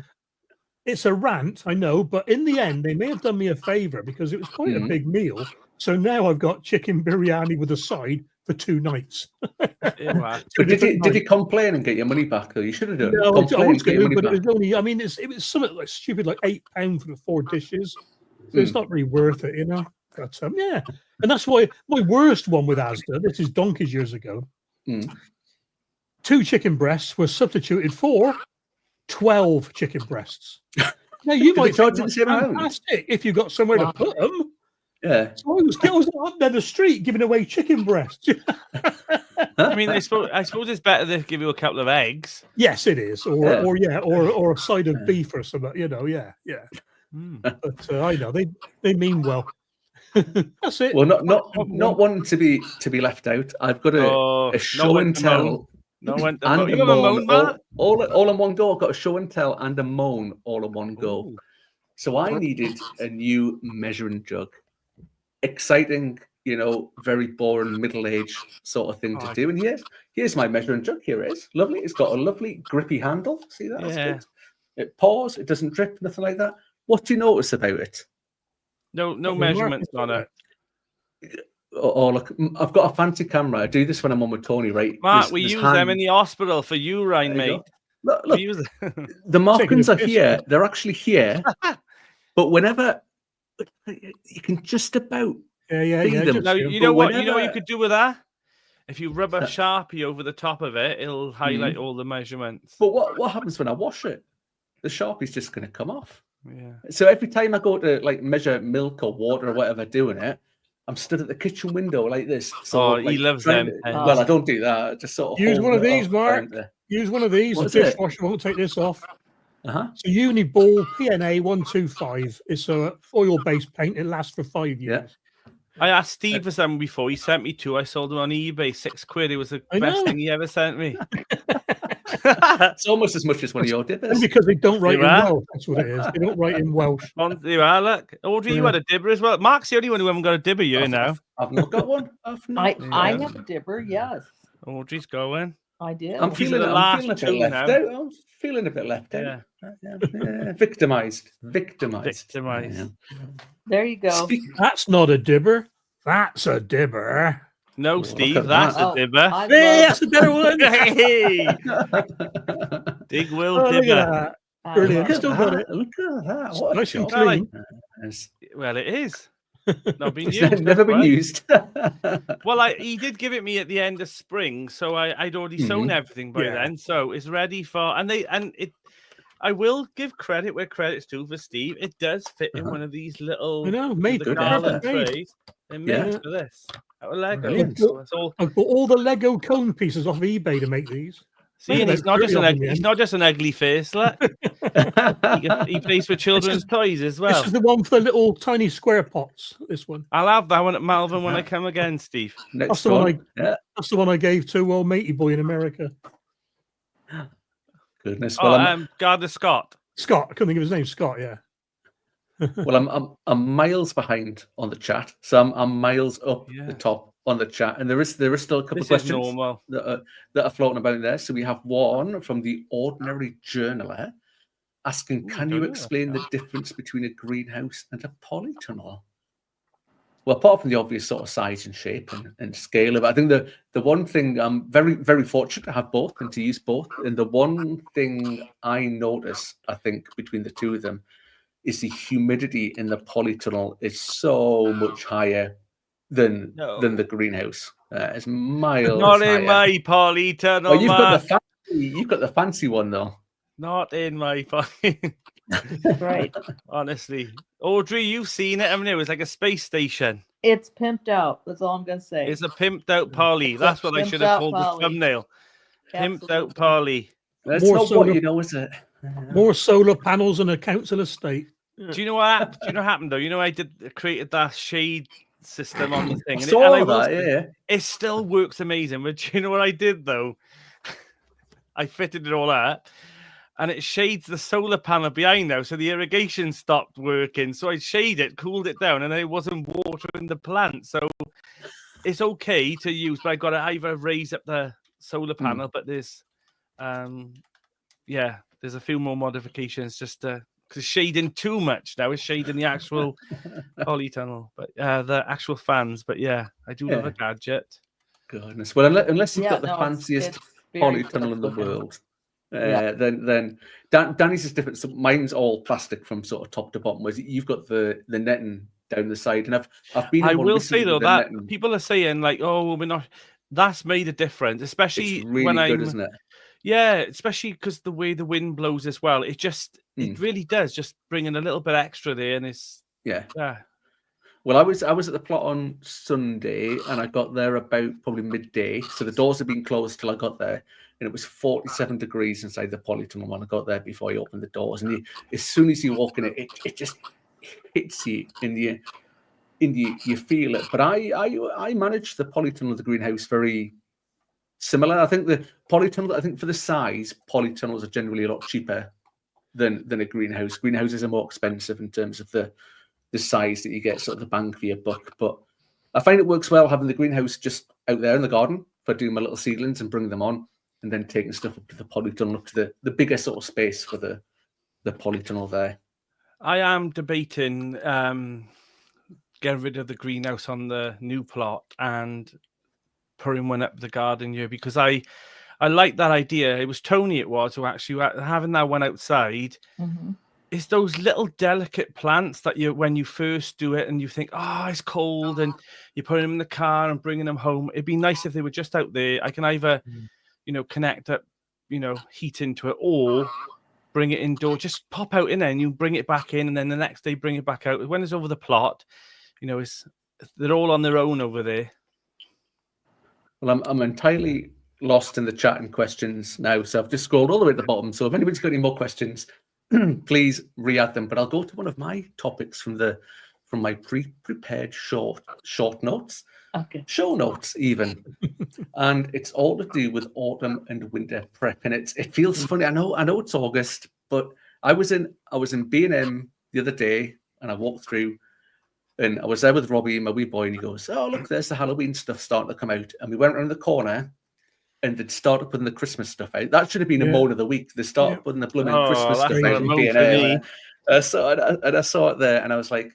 it's a rant, I know, but in the end, they may have done me a favor because it was quite a big meal. So now I've got chicken biryani with a side for 2 nights. Did you complain and get your money back? Though you should have done. No, I was going to, but it was only. I mean, it was something like stupid, like £8 for the 4 dishes. So it's not really worth it, But and that's why my worst one with Asda. This is donkeys years ago. 2 chicken breasts were substituted for 12 chicken breasts. Now you might think that's fantastic if you got somewhere to put them. Yeah. So I was up down the street giving away chicken breasts. I mean, I suppose it's better to give you a couple of eggs. Yes, it is, or a side of beef or something. But I know they mean well. That's it. Well, not wanting to be left out. I've got a show and tell. And a moan all in one go. I've got a show and tell and a moan all in one go. Ooh. So I needed a new measuring jug. Exciting, very boring middle-aged sort of thing to do. And here's my measuring jug. Here it is. Lovely. It's got a lovely grippy handle. See that? Yeah. That's good. It pours. It doesn't drip. Nothing like that. What do you notice about it? No measurements on it. Oh, look, I've got a fancy camera. I do this when I'm on with Tony, right? Mark, we use them in the hospital for urine, mate. Look, the markings are here. They're actually here. But whenever you can just about see them. Now, you know what you could do with that? If you rub a Sharpie over the top of it, it'll highlight all the measurements. But what happens when I wash it? The Sharpie's just going to come off. Yeah. So every time I go to like measure milk or water or whatever, doing it, I'm stood at the kitchen window like this. So he loves them. Well, I don't do that. I just sort of use one of these, Mark. Use one of these. The dishwasher won't take this off. It's a Uniball PNA 125. It's a oil-based paint. It lasts for 5 years. I asked Steve for some before. He sent me 2. I sold them on eBay, £6. It was the best thing he ever sent me. It's almost as much as one of your dippers. Because they don't write in Welsh. That's what it is. They don't write in Welsh. You are, look. Audrey, you had a dibber as well. Mark's the only one who haven't got a dibber now. I've not got one. I have a dibber, yes. Audrey's going. I did. I'm feeling a bit left out. I'm feeling a bit left out. Victimized. Yeah. There you go. That's not a dibber. That's a dibber. No, Steve, that's a dibber. Hey, that's a better one. Hey, Dig Will dibber. Brilliant. Still got it. Look at that. What nice and clean. Well, it is. Not been used. Never been used. Well, he did give it me at the end of spring, so I'd already sown everything by then, so it's ready for. I will give credit where credit's due for Steve. It does fit in one of these little. I know, made good trays. It made for this. Lego. I bought all the Lego cone pieces off eBay to make these. See, and he's not just an ugly face. Look. he plays with children's toys as well. This is the one for the little tiny square pots. This one. I'll have that one at Malvern when I come again, Steve. That's the one I gave to old matey boy in America. Goodness. Well, Gardner Scott. Scott. I couldn't think of his name. Scott. Yeah. Well, I'm miles behind on the chat, so I'm miles up the top on the chat, and there is still a couple of questions that are floating about there. So we have one from the Ordinary Journaler asking, "Can you explain the difference between a greenhouse and a polytunnel?" Well, apart from the obvious sort of size and shape and scale of it, I think the one thing I'm very, very fortunate to have both and to use both, and the one thing I notice, I think, between the two of them is the humidity in the polytunnel is so much higher than the greenhouse. It's miles Not higher. In my polytunnel. Well, you've got the fancy one though. Not in my polytunnel. Right. Honestly, Audrey, you've seen it. I mean, it was like a space station. It's pimped out. That's all I'm gonna say. It's a pimped out poly. That's what I should have called the thumbnail. Pimped out poly. That's not what you know, is it? More solar panels and a council estate. Do you know what happened? Do you know what happened though? You know, I created that shade system on the thing. It still works amazing. But do you know what I did though? I fitted it all out, and it shades the solar panel behind now, so the irrigation stopped working. So I shaded it, cooled it down, and it wasn't watering the plant. So it's okay to use, but I got to either raise up the solar panel, but there's a few more modifications just to. Because shading too much now is shading the actual polytunnel, but the actual fans. But yeah, I do love a gadget. Goodness. Well, unless you've got the fanciest polytunnel in the world, then Danny's is different. So mine's all plastic from sort of top to bottom, whereas you've got the netting down the side. And I've been. I will say though that people are saying like, "Oh, we're not." That's made a difference, especially it's really when good, isn't it? Yeah, especially because the way the wind blows as well. It really does just bring in a little bit extra there, and it's yeah. Well, I was at the plot on Sunday, and I got there about probably midday. So the doors had been closed till I got there, and it was 47 degrees inside the polytunnel when I got there before I opened the doors. And as soon as you walk in it just hits you in you feel it. But I managed the polytunnel of the greenhouse very similar. I think the polytunnel, for the size, polytunnels are generally a lot cheaper than a greenhouse. Greenhouses are more expensive in terms of the size that you get, sort of the bang for your buck. But I find it works well having the greenhouse just out there in the garden for doing my little seedlings and bringing them on, and then taking stuff up to the polytunnel, up to the bigger sort of space for the polytunnel there? I am debating getting rid of the greenhouse on the new plot and putting one up the garden here, because I like that idea. It was Tony, who actually having that one outside. Mm-hmm. It's those little delicate plants that when you first do it and you think, oh, it's cold, and you put them in the car and bringing them home. It'd be nice if they were just out there. I can either, connect up, heat into it, or bring it indoor. Just pop out in there and you bring it back in, and then the next day bring it back out. When it's over the plot, they're all on their own over there. Well, I'm entirely lost in the chat and questions now, so I've just scrolled all the way to the bottom. So if anybody's got any more questions, please re-add them. But I'll go to one of my topics from my pre-prepared short notes, show notes even, and it's all to do with autumn and winter prep. And it feels funny. I know it's August, but I was in B&M the other day, and I walked through. And I was there with Robbie, my wee boy, and he goes, "Oh, look, there's the Halloween stuff starting to come out." And we went around the corner, and they'd started putting the Christmas stuff out. That should have been a Moan of the week. They started putting the blooming Christmas stuff out in B&M. I saw it there, and I was like,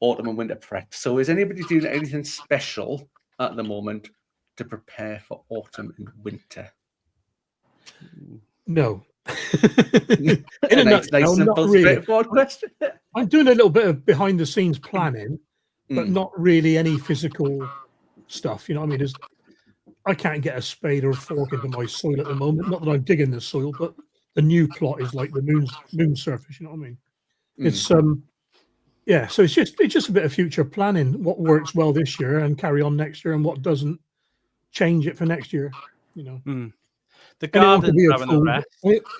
autumn and winter prep. So is anybody doing anything special at the moment to prepare for autumn and winter? No. In a nice simple, straightforward question. I'm doing a little bit of behind the scenes planning, but not really any physical stuff. You know what I mean? I can't get a spade or a fork into my soil at the moment. Not that I'm digging the soil, but the new plot is like the moon surface. You know what I mean? It's so it's just a bit of future planning. What works well this year and carry on next year, and what doesn't, change it for next year. The garden's having a rest.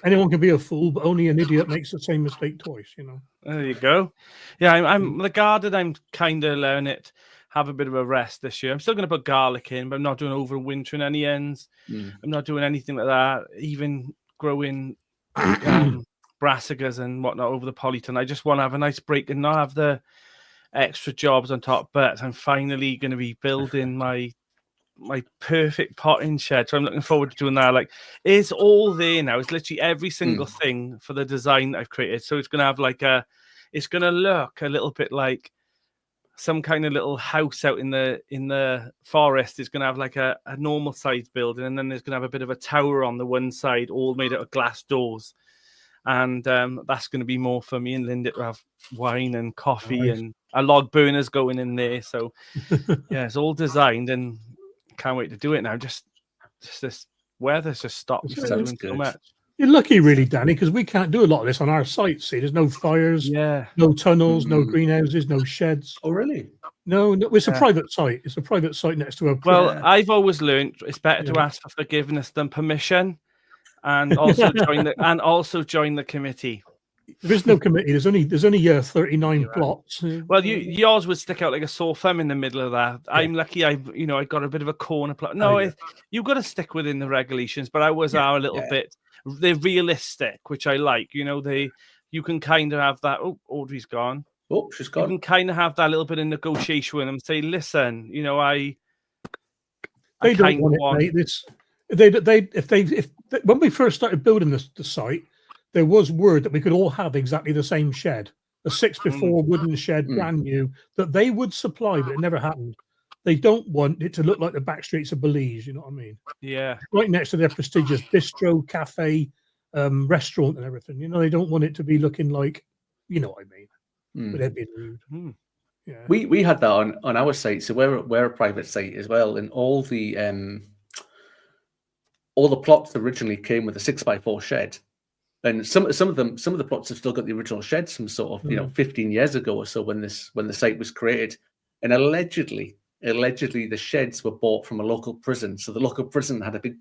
Anyone can be a fool, but only an idiot makes the same mistake twice. There you go. Yeah, I'm the garden. I'm kind of letting it have a bit of a rest this year. I'm still going to put garlic in, but I'm not doing overwintering any ends. I'm not doing anything like that. Even growing brassicas and whatnot over the polytunnel. I just want to have a nice break and not have the extra jobs on top. But I'm finally going to be building my perfect potting shed, so I'm looking forward to doing that. Like, it's all there now. It's literally every single thing for the design I've created. So it's gonna have it's gonna look a little bit like some kind of little house out in the forest. It's gonna have like a normal sized building, and then there's gonna have a bit of a tower on the one side, all made out of glass doors. And that's gonna be more for me and Linda to have wine and coffee, and a log burner's going in there. So yeah, it's all designed, and can't wait to do it now. Just this weather's just stopped me from doing so much. You're lucky, really, Danny, because we can't do a lot of this on our site. See, there's no fires, no tunnels, no greenhouses, no sheds. Oh, really? No, it's a private site. It's a private site next to a. Well, I've always learned it's better to ask for forgiveness than permission, and also join the committee. There is no committee. There's only 39 plots. Well, yours would stick out like a sore thumb in the middle of that. I'm lucky. I got a bit of a corner plot. No, you've got to stick within the regulations. But ours are a little bit. They're realistic, which I like. You can kind of have that. Oh, Audrey's gone. Oh, she's gone. You can kind of have that little bit of negotiation with them. Say, listen, they don't want it, mate. When we first started building the site, there was word that we could all have exactly the same shed, a 6x4 wooden shed, brand new, that they would supply, but it never happened. They don't want it to look like the back streets of Belize, you know what I mean? Yeah. Right next to their prestigious bistro, cafe, restaurant and everything. They don't want it to be looking like, you know what I mean? But they're being rude. Yeah. We had that on our site, so we're a private site as well, and all the plots originally came with a 6x4 shed. And some of the plots have still got the original sheds from sort of 15 years ago or so when the site was created, and allegedly the sheds were bought from a local prison. So the local prison had a big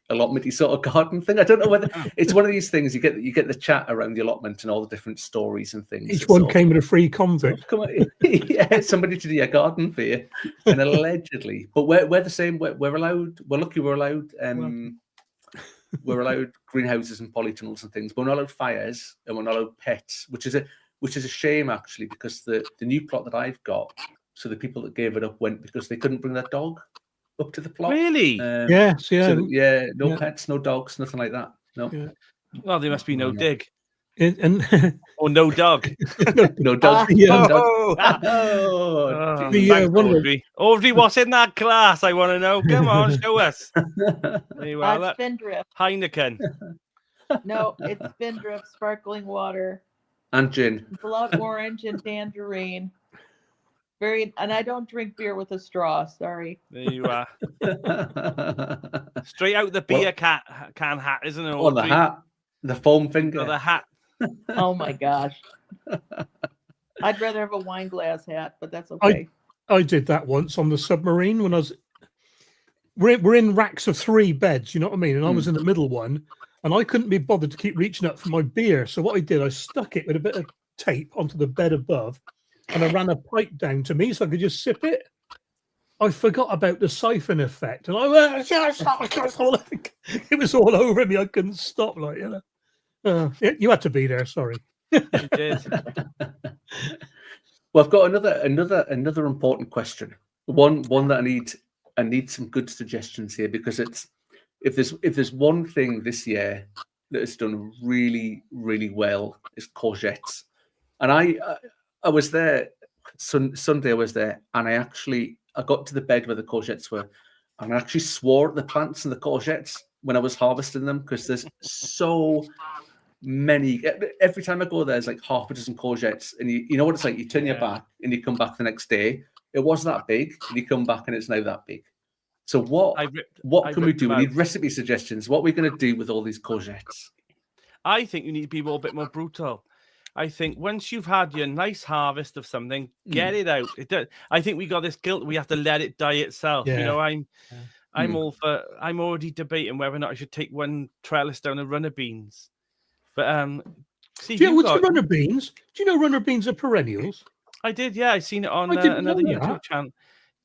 allotment sort of garden thing. I don't know whether it's one of these things you get the chat around the allotment and all the different stories and things. Each one came with a free convict. Somebody to do a garden for you, and allegedly, but we're the same. We're lucky we're allowed. We're allowed greenhouses and polytunnels and things, but we're not allowed fires and we're not allowed pets, which is a shame actually, because the new plot that I've got, so the people that gave it up went because they couldn't bring their dog up to the plot. Really? Yes, yeah. So, no pets, no dogs, nothing like that. No. Yeah. Well, there must be no dig. And or no dog. No dog. Audrey, what's in that glass? I want to know. Come on, show us. There you are. Spindrift. Heineken. No, it's Spindrift sparkling water. And gin. Blood orange and tangerine. And I don't drink beer with a straw. Sorry. There you are. Straight out the beer can hat, isn't it? Oh, the hat. The foam finger. Oh, the hat. Oh my gosh. I'd rather have a wine glass hat, but that's okay. I did that once on the submarine when I was. We're in racks of 3 beds, you know what I mean? And I was in the middle one, and I couldn't be bothered to keep reaching up for my beer. So what I did, I stuck it with a bit of tape onto the bed above, and I ran a pipe down to me so I could just sip it. I forgot about the siphon effect, and I went, it was all over me. I couldn't stop, like, you know. You had to be there. Sorry. You did. Well, I've got another important question. One that I need some good suggestions here, because it's if there's one thing this year that has done really, really well, is courgettes. And I was there Sunday. I was there, and I got to the bed where the courgettes were, and I actually swore at the plants and the courgettes when I was harvesting them, because there's so many. Every time I go there, there's like half a dozen courgettes, and you know what it's like. You turn your back and you come back the next day. It was that big, and you come back and it's now that big. So what can we do? We need recipe suggestions. What are we going to do with all these courgettes? I think you need to be a bit more brutal. I think once you've had your nice harvest of something, get it out. I think we got this guilt. We have to let it die itself. Yeah. You know, I'm already debating whether or not I should take one trellis down of runner beans. But Steve, what's the runner beans? Do you know runner beans are perennials? I did, yeah. I seen it on another YouTube channel.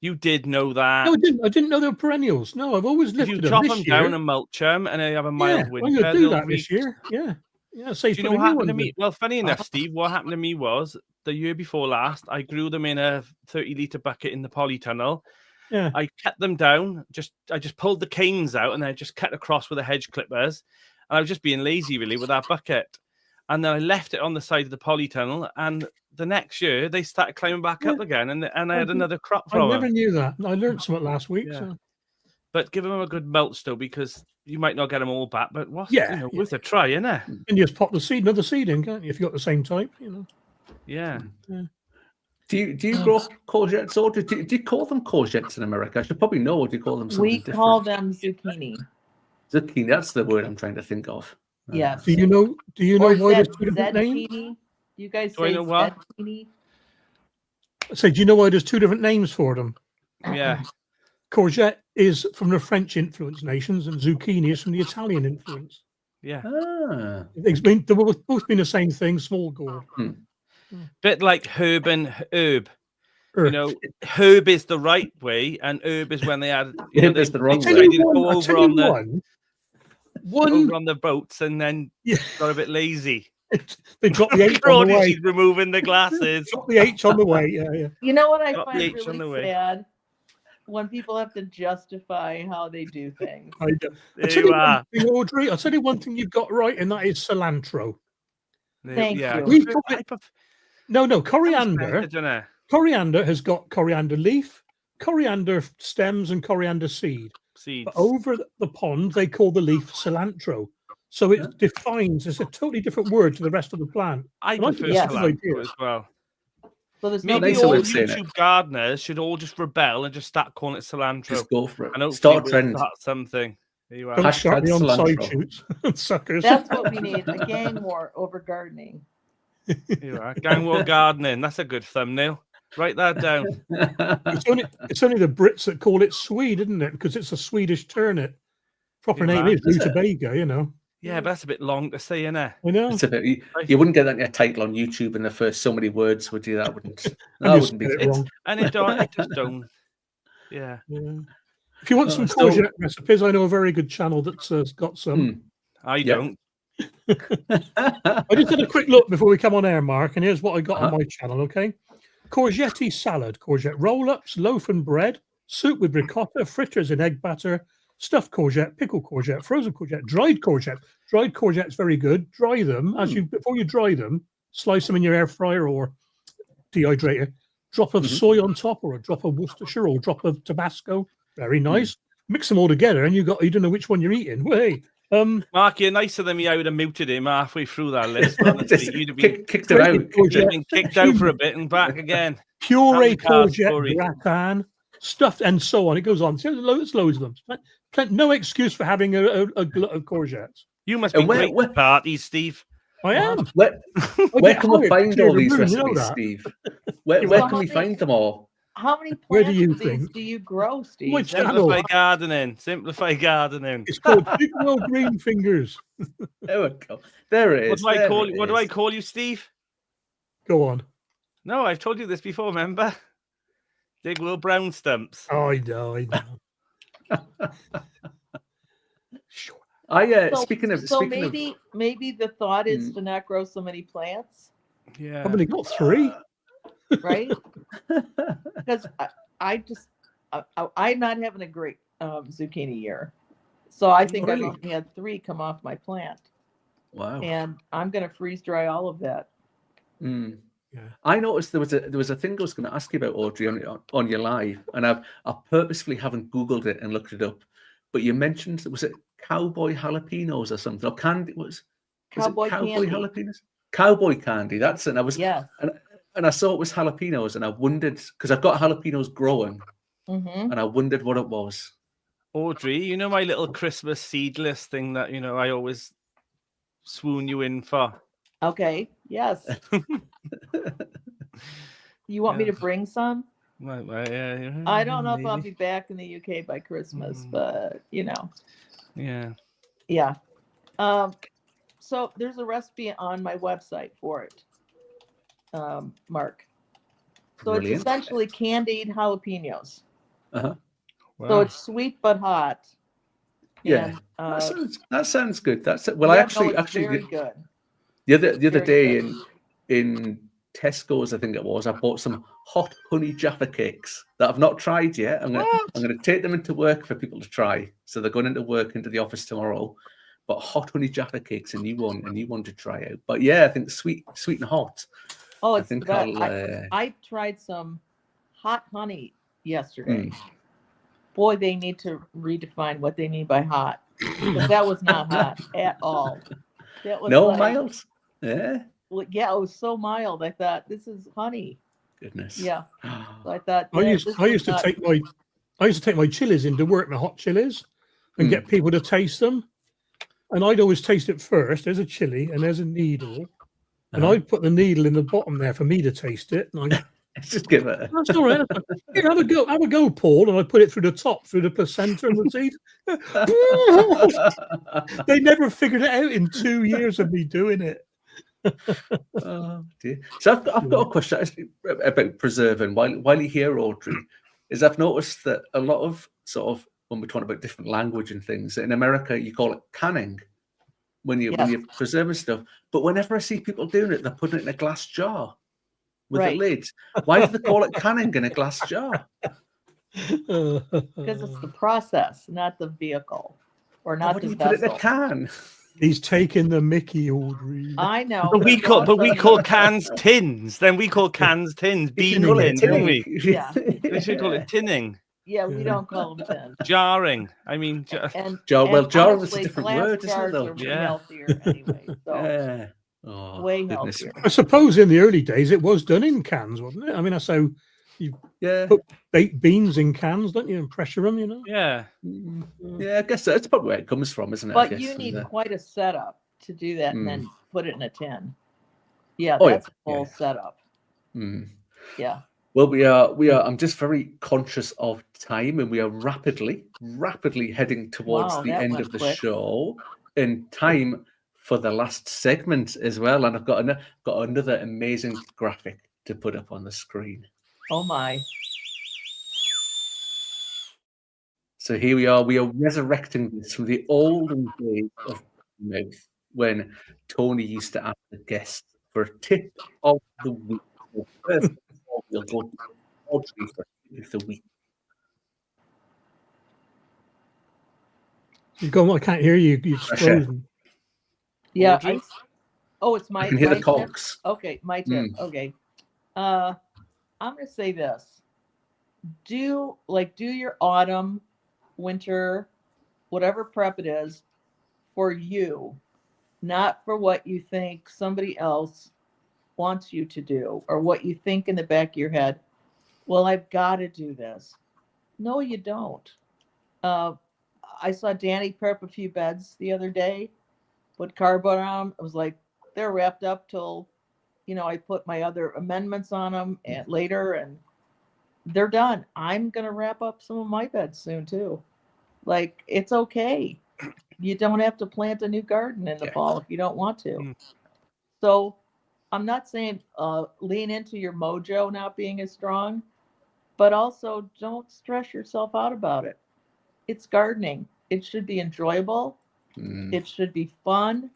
You did know that? No, I didn't. I didn't know they were perennials. No, I've always lifted them. You chop them down and mulch them, and they have a mild winter. I'm going to do that this year. Yeah. Yeah. So do you know what happened to me? Well, funny enough, Steve, what happened to me was the year before last, I grew them in a 30-litre bucket in the polytunnel. Yeah. I cut them down. I just pulled the canes out, and I just cut across with the hedge clippers. And I was just being lazy, really, with that bucket. And then I left it on the side of the polytunnel, and the next year they started climbing back up again, and I had another crop from I never knew that. I learned something last week. Yeah. So. But give them a good mulch, though, because you might not get them all back. But worth a try, innit? And you just pop another seed in, can't you? If you got the same type, you know. Yeah. Do you grow courgettes, or do you call them courgettes in America? I should probably know. Or do you call them something different? We call them zucchini. Zucchini. That's the word I'm trying to think of. Yes. Do you know why there's 2 different names? You guys say what? So do you know why there's 2 different names for them? Yeah. Courgette is from the French influenced nations, and zucchini is from the Italian influence. Yeah. They've both been the same thing, small gourd. Bit like herb and herb. You know, herb is the right way, and herb is when they had is the wrong way. Go over on the boats, and then got a bit lazy. They dropped the H on the way. She's removing the glasses. Drop the H on the way. Yeah. You know what I find really sad? When people have to justify how they do things. I'll tell you one thing, Audrey. I'll tell you one thing you've got right, and that is cilantro. Thank you. No, coriander. Coriander has got coriander leaf, coriander stems, and coriander seeds. But over the pond, they call the leaf cilantro. So it defines, it's a totally different word to the rest of the plant. I prefer cilantro as well. So maybe all YouTube gardeners should all just rebel and just start calling it cilantro. Just go for it. And start a trend. Something. There you are. Hashtag cilantro. Suckers. That's what we need, a gang war over gardening. There you are. Gang war gardening. That's a good thumbnail. Write that down. It's only the Brits that call it Swede, isn't it? Because it's a Swedish turnip. Proper name is rutabaga, you know. Yeah, but that's a bit long to say, isn't it? I know. It's a bit, you wouldn't get that in a title on YouTube in the first so many words, would you? That wouldn't. That wouldn't be it. And it just don't. Yeah. If you want some courgette recipes, I know a very good channel that's got some. I don't. I just had a quick look before we come on air, Mark, and here's what I got on my channel, okay? Courgette salad, courgette roll-ups, loaf and bread, soup with ricotta, fritters in egg batter, stuffed courgette, pickled courgette, frozen courgette, dried courgette. Dried courgette's very good. Dry them before you dry them. Slice them in your air fryer or dehydrator. Drop of soy on top, or a drop of Worcestershire, or a drop of Tabasco. Very nice. Mix them all together, and you don't know which one you're eating. Wait. Mark, you're nicer than me. I would have muted him halfway through that list. Honestly, you'd have been kicked it out. Been kicked out for a bit and back again. Puree courgette, gratin, stuffed, and so on. It goes on. There's loads of them. No excuse for having a glut of courgettes. You must be great at parties, Steve. I am. Where can we find all these recipes, Steve? Where can we find them all? How many plants do you grow, Steve? Simplify gardening. Simplify gardening. It's called Big Well Green Fingers. There we go. There it is. What do I call you, Steve? Go on. No, I've told you this before, remember? Big Will Brown Stumps. Oh, I know. Sure. Maybe the thought is to not grow so many plants. Yeah. I've only got 3. Right? Because I'm not having a great zucchini year. So I think I've only had 3 come off my plant. Wow. And I'm going to freeze dry all of that. Yeah. I noticed there was a thing I was going to ask you about, Audrey, on your live, and I purposefully haven't Googled it and looked it up. But you mentioned, was it Cowboy Jalapenos or something? Or candy? Cowboy candy. Jalapenos? Cowboy candy, that's it. And I was, yeah. And I saw it was jalapenos, and I wondered, because I've got jalapenos growing, and I wondered what it was. Audrey, you know my little Christmas seedless thing that, I always swoon you in for? Okay, yes. You want me to bring some? I don't know if I'll be back in the UK by Christmas, but, Yeah. Yeah. So there's a recipe on my website for it. Mark. So Brilliant. It's essentially candied jalapenos. Wow. So it's sweet but hot. Yeah, and, that sounds good. That's well, yeah, actually very good. The other day in Tesco's, I think it was, I bought some hot honey Jaffa cakes that I've not tried yet. I'm gonna take them into work for people to try. So they're going into the office tomorrow. But hot honey Jaffa cakes, a new one to try out. But yeah, I think sweet and hot. Oh, it's I tried some hot honey yesterday. Boy, they need to redefine what they mean by hot. Because that was not hot at all. That was mild. Yeah. Well, yeah, it was so mild. I thought, this is honey. Goodness. Yeah. So I thought I used to take my chilies into work, my hot chilies, and get people to taste them. And I'd always taste it first. There's a chili and there's a needle. And I'd put the needle in the bottom there for me to taste it. And just give it. That's all right. Here, have a go, Paul. And I put it through the top, through the placenta and the seed. They never figured it out in 2 years of me doing it. Oh dear. So I've got a question about preserving. While you're here, Audrey, is I've noticed that a lot of sort of when we're talking about different language and things in America, you call it canning when you're preserving stuff. But whenever I see people doing it, they're putting it in a glass jar with a lid. Why do they call it canning in a glass jar? Because it's the process, not the vehicle, or not the vessel. Put it in a can. He's taking the Mickey, Audrey. I know. But we call cans tins. Then we call cans tins. Bean tin, don't we? Yeah. We should call it tinning. Yeah, we don't call them tins. Jarring. I mean, jarring is a different word, isn't it? Though. Yeah. Healthier anyway. So way goodness. healthier. I suppose in the early days it was done in cans, wasn't it? I mean, that's how you put baked beans in cans, don't you, and pressure them, Yeah. Yeah, I guess that's probably where it comes from, isn't it? But you need quite a setup to do that and then put it in a tin. Yeah, that's a whole setup. Yeah. Well, we are. I'm just very conscious of time, and we are rapidly heading towards the end of the show, in time for the last segment as well. And I've got another amazing graphic to put up on the screen. Oh my! So here we are. We are resurrecting this from the olden days of mouth when Tony used to ask the guests for a tip of the week. So first, we'll go to Audrey for the week. Go on, I can't hear you. You're frozen. Yeah. It's my. I can hear my the cogs. Okay, my tip. Okay. I'm gonna say this. Do your autumn, winter, whatever prep it is for you, not for what you think somebody else wants you to do or what you think in the back of your head. Well, I've got to do this. No, you don't. I saw Danny prep a few beds the other day, put cardboard on them. I was like, they're wrapped up till, I put my other amendments on them and later, and they're done. I'm going to wrap up some of my beds soon too. Like, it's okay. You don't have to plant a new garden in the fall if you don't want to. So I'm not saying lean into your mojo not being as strong, but also don't stress yourself out about it. It's gardening. It should be enjoyable. It should be fun.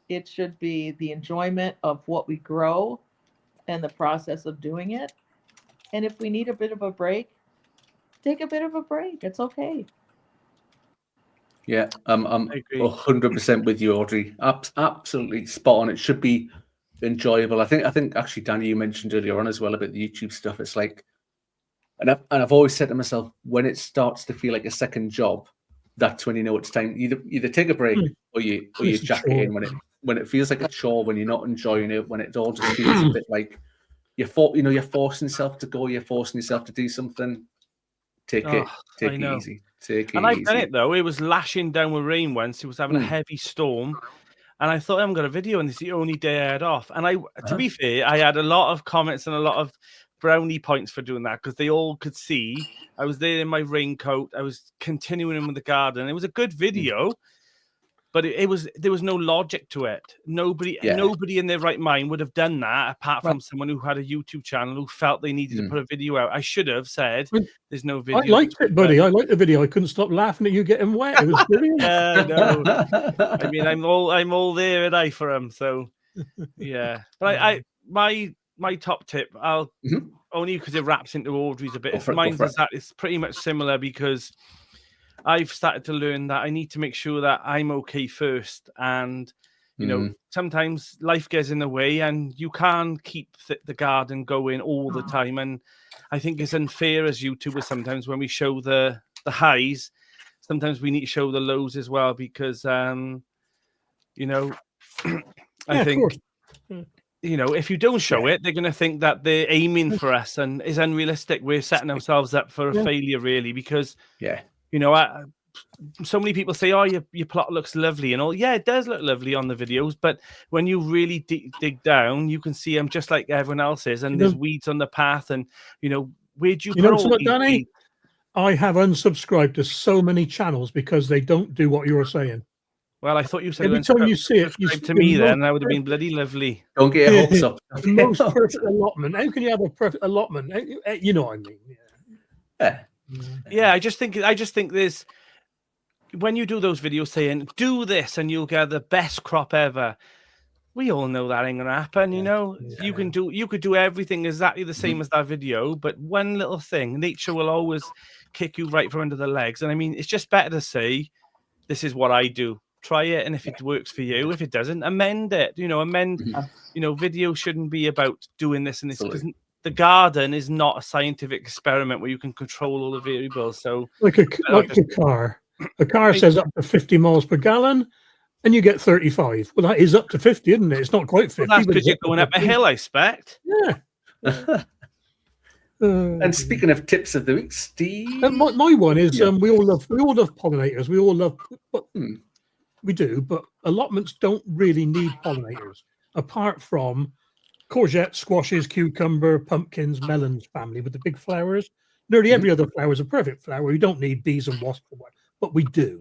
It should be the enjoyment of what we grow and the process of doing it. And if we need a bit of a break, take a bit of a break. It's okay. Yeah, I'm 100% with you, Audrey. Absolutely spot on. It should be enjoyable. I think actually, Danny, you mentioned earlier on as well about the YouTube stuff. It's like, and I've always said to myself, when it starts to feel like a second job, that's when you know it's time. Either take a break or you jack it in when it feels like a chore, when you're not enjoying it, when it all just feels a bit like you're forcing yourself to go, you're forcing yourself to do something. Take it easy. And I've done it though. It was lashing down with rain once. It was having a heavy storm. And I thought I haven't got a video, and it's the only day I had off. And to be fair, I had a lot of comments and a lot of brownie points for doing that because they all could see I was there in my raincoat. I was continuing with the garden. It was a good video, but there was no logic to it. Nobody in their right mind would have done that apart from someone who had a YouTube channel who felt they needed to put a video out. I should have said, "There's no video." I liked it, buddy. I liked the video. I couldn't stop laughing at you getting wet. It was brilliant. No. I mean, I'm all there at I for him. So yeah, but my top tip, I'll only because it wraps into Audrey's a bit. Mine's is that it's pretty much similar because I've started to learn that I need to make sure that I'm okay first. And, sometimes life gets in the way and you can't keep the garden going all the time. And I think it's unfair as YouTubers sometimes when we show the highs, sometimes we need to show the lows as well because, I think, if you don't show it, they're going to think that they're aiming for us and it's unrealistic. We're setting ourselves up for a failure, really, because, so many people say, oh, your plot looks lovely and all. Yeah, it does look lovely on the videos. But when you really dig down, you can see them just like everyone else is. And there's weeds on the path. And, where'd you put all these Danny? weeds? I have unsubscribed to so many channels because they don't do what you're saying. Well, I thought you said every time you see it, you to me then that would have been bloody lovely. Don't get your hopes up. The most perfect allotment. How can you have a perfect allotment? You know what I mean? Yeah. I just think there's when you do those videos saying do this and you'll get the best crop ever. We all know that ain't gonna happen. You could do everything exactly the same as that video, but one little thing, nature will always kick you right from under the legs. And I mean, it's just better to say, this is what I do. Try it, and if it works for you, if it doesn't, amend it. Video shouldn't be about doing this and this because the garden is not a scientific experiment where you can control all the variables. So, like a car, says up to 50 miles per gallon, and you get 35. Well, that is up to 50, isn't it? It's not quite 50. Well, that's because you're going up a hill, I expect. Yeah. And speaking of tips of the week, Steve, my one is we all love pollinators. We all love, but we do. But allotments don't really need pollinators, apart from courgette, squashes, cucumber, pumpkins, melons family with the big flowers. Nearly every other flower is a perfect flower. You don't need bees and wasps, but we do.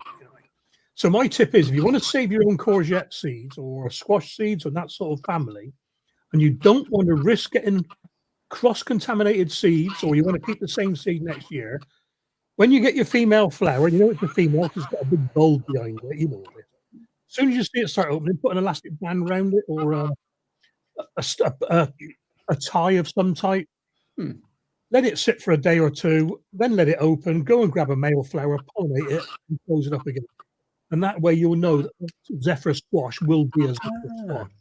So my tip is, if you want to save your own courgette seeds or squash seeds or that sort of family, and you don't want to risk getting cross-contaminated seeds, or you want to keep the same seed next year, when you get your female flower, it's a female because it's got a big bulb behind it, As soon as you see it start opening, put an elastic band around it or a tie of some type. Let it sit for a day or two, then let it open, go and grab a male flower, pollinate it, and close it up again. and that way you'll know that Zephyr squash will be a Zephyr squash,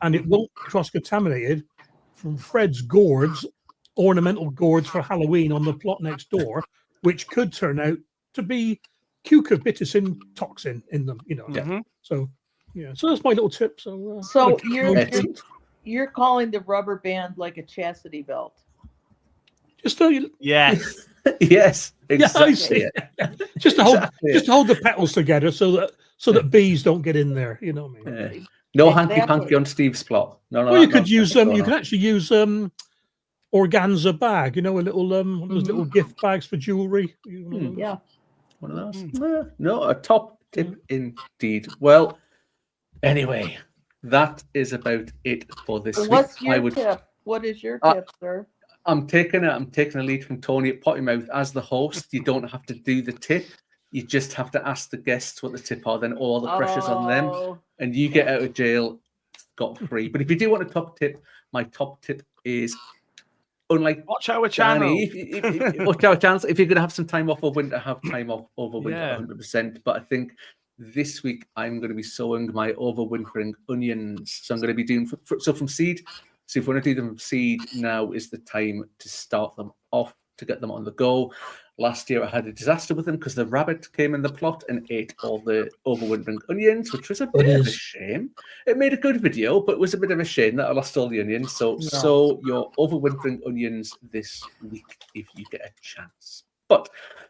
and it won't be cross-contaminated from Fred's gourds, ornamental gourds for Halloween on the plot next door, which could turn out to be cucurbitacin toxin in them. So so that's my little tip. So you're calling the rubber band like a chastity belt. Just so you, yes, yes, exactly. Yeah, I see. Just to hold the petals together so that bees don't get in there. You know what I mean? No hanky panky on Steve's plot. No. Well, you could use you can actually use organza bag. You know, a little those little gift bags for jewelry. Yeah, one of those. No, a top tip indeed. Well, anyway, that is about it for this week. What's your tip? What is your tip, sir? I'm taking a lead from Tony at Pottymouth. As the host, you don't have to do the tip. You just have to ask the guests what the tip are. Then all the pressure's on them, and you get out of jail scot-free. But if you do want a top tip, my top tip is, unlike watch our channel. Watch our channels. If you're going to have some time off over winter, have time off over winter 100%. But I think this week I'm going to be sowing my overwintering onions. So I'm going to be doing from seed. So if we want to do them from seed, now is the time to start them off, to get them on the go. Last year I had a disaster with them because the rabbit came in the plot and ate all the overwintering onions, which was a bit of a shame. It made a good video, but it was a bit of a shame that I lost all the onions. So sow your overwintering onions this week if you get a chance. But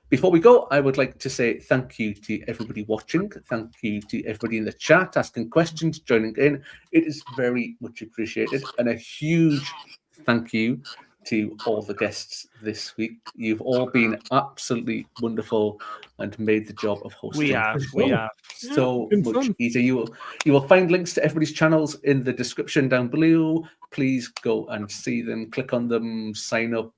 before we go, I would like to say thank you to everybody watching. Thank you to everybody in the chat, asking questions, joining in. It is very much appreciated. And a huge thank you to all the guests this week. You've all been absolutely wonderful and made the job of hosting. We have. So much easier. You will find links to everybody's channels in the description down below. Please go and see them. Click on them, sign up,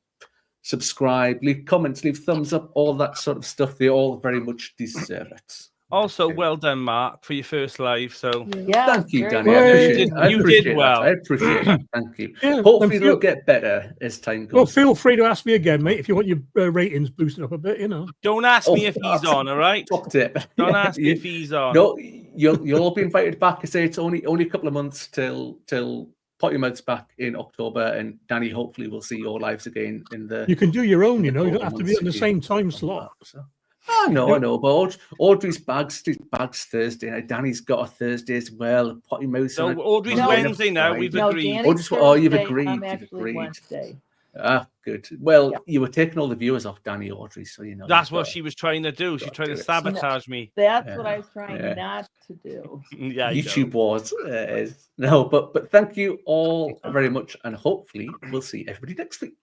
subscribe, leave comments, leave thumbs up, all that sort of stuff. They all very much deserve it. Also, well done, Mark, for your first live. So thank you, Danny. You did well. I appreciate it. Thank you. Hopefully they'll get better as time goes. Well, feel free to ask me again, mate, if you want your ratings boosted up a bit. Don't ask me if he's on. All right. Top tip. Don't ask me if he's on. No, you'll all be invited back. I say it's only a couple of months till Pottymouth's back in October, and Danny, hopefully we'll see your lives again in the. You can do your own. You don't have to be on the same time slot. I know, but Audrey's bags Thursday night. Danny's got a Thursday as well. Pottymouth. So Audrey's Wednesday now. We've agreed. You've agreed. I'm agreed. Wednesday. Ah, good. Well, you were taking all the viewers off Danny, Audrey, so you know. That's what she was trying to do. She tried to sabotage me. That's what I was trying not to do. YouTube wars. No, but thank you all very much, and hopefully we'll see everybody next week.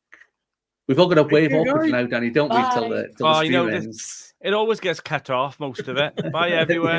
We've all got a wave awkward now, Danny, don't we? Till the stream ends. It always gets cut off, most of it. Bye, everyone.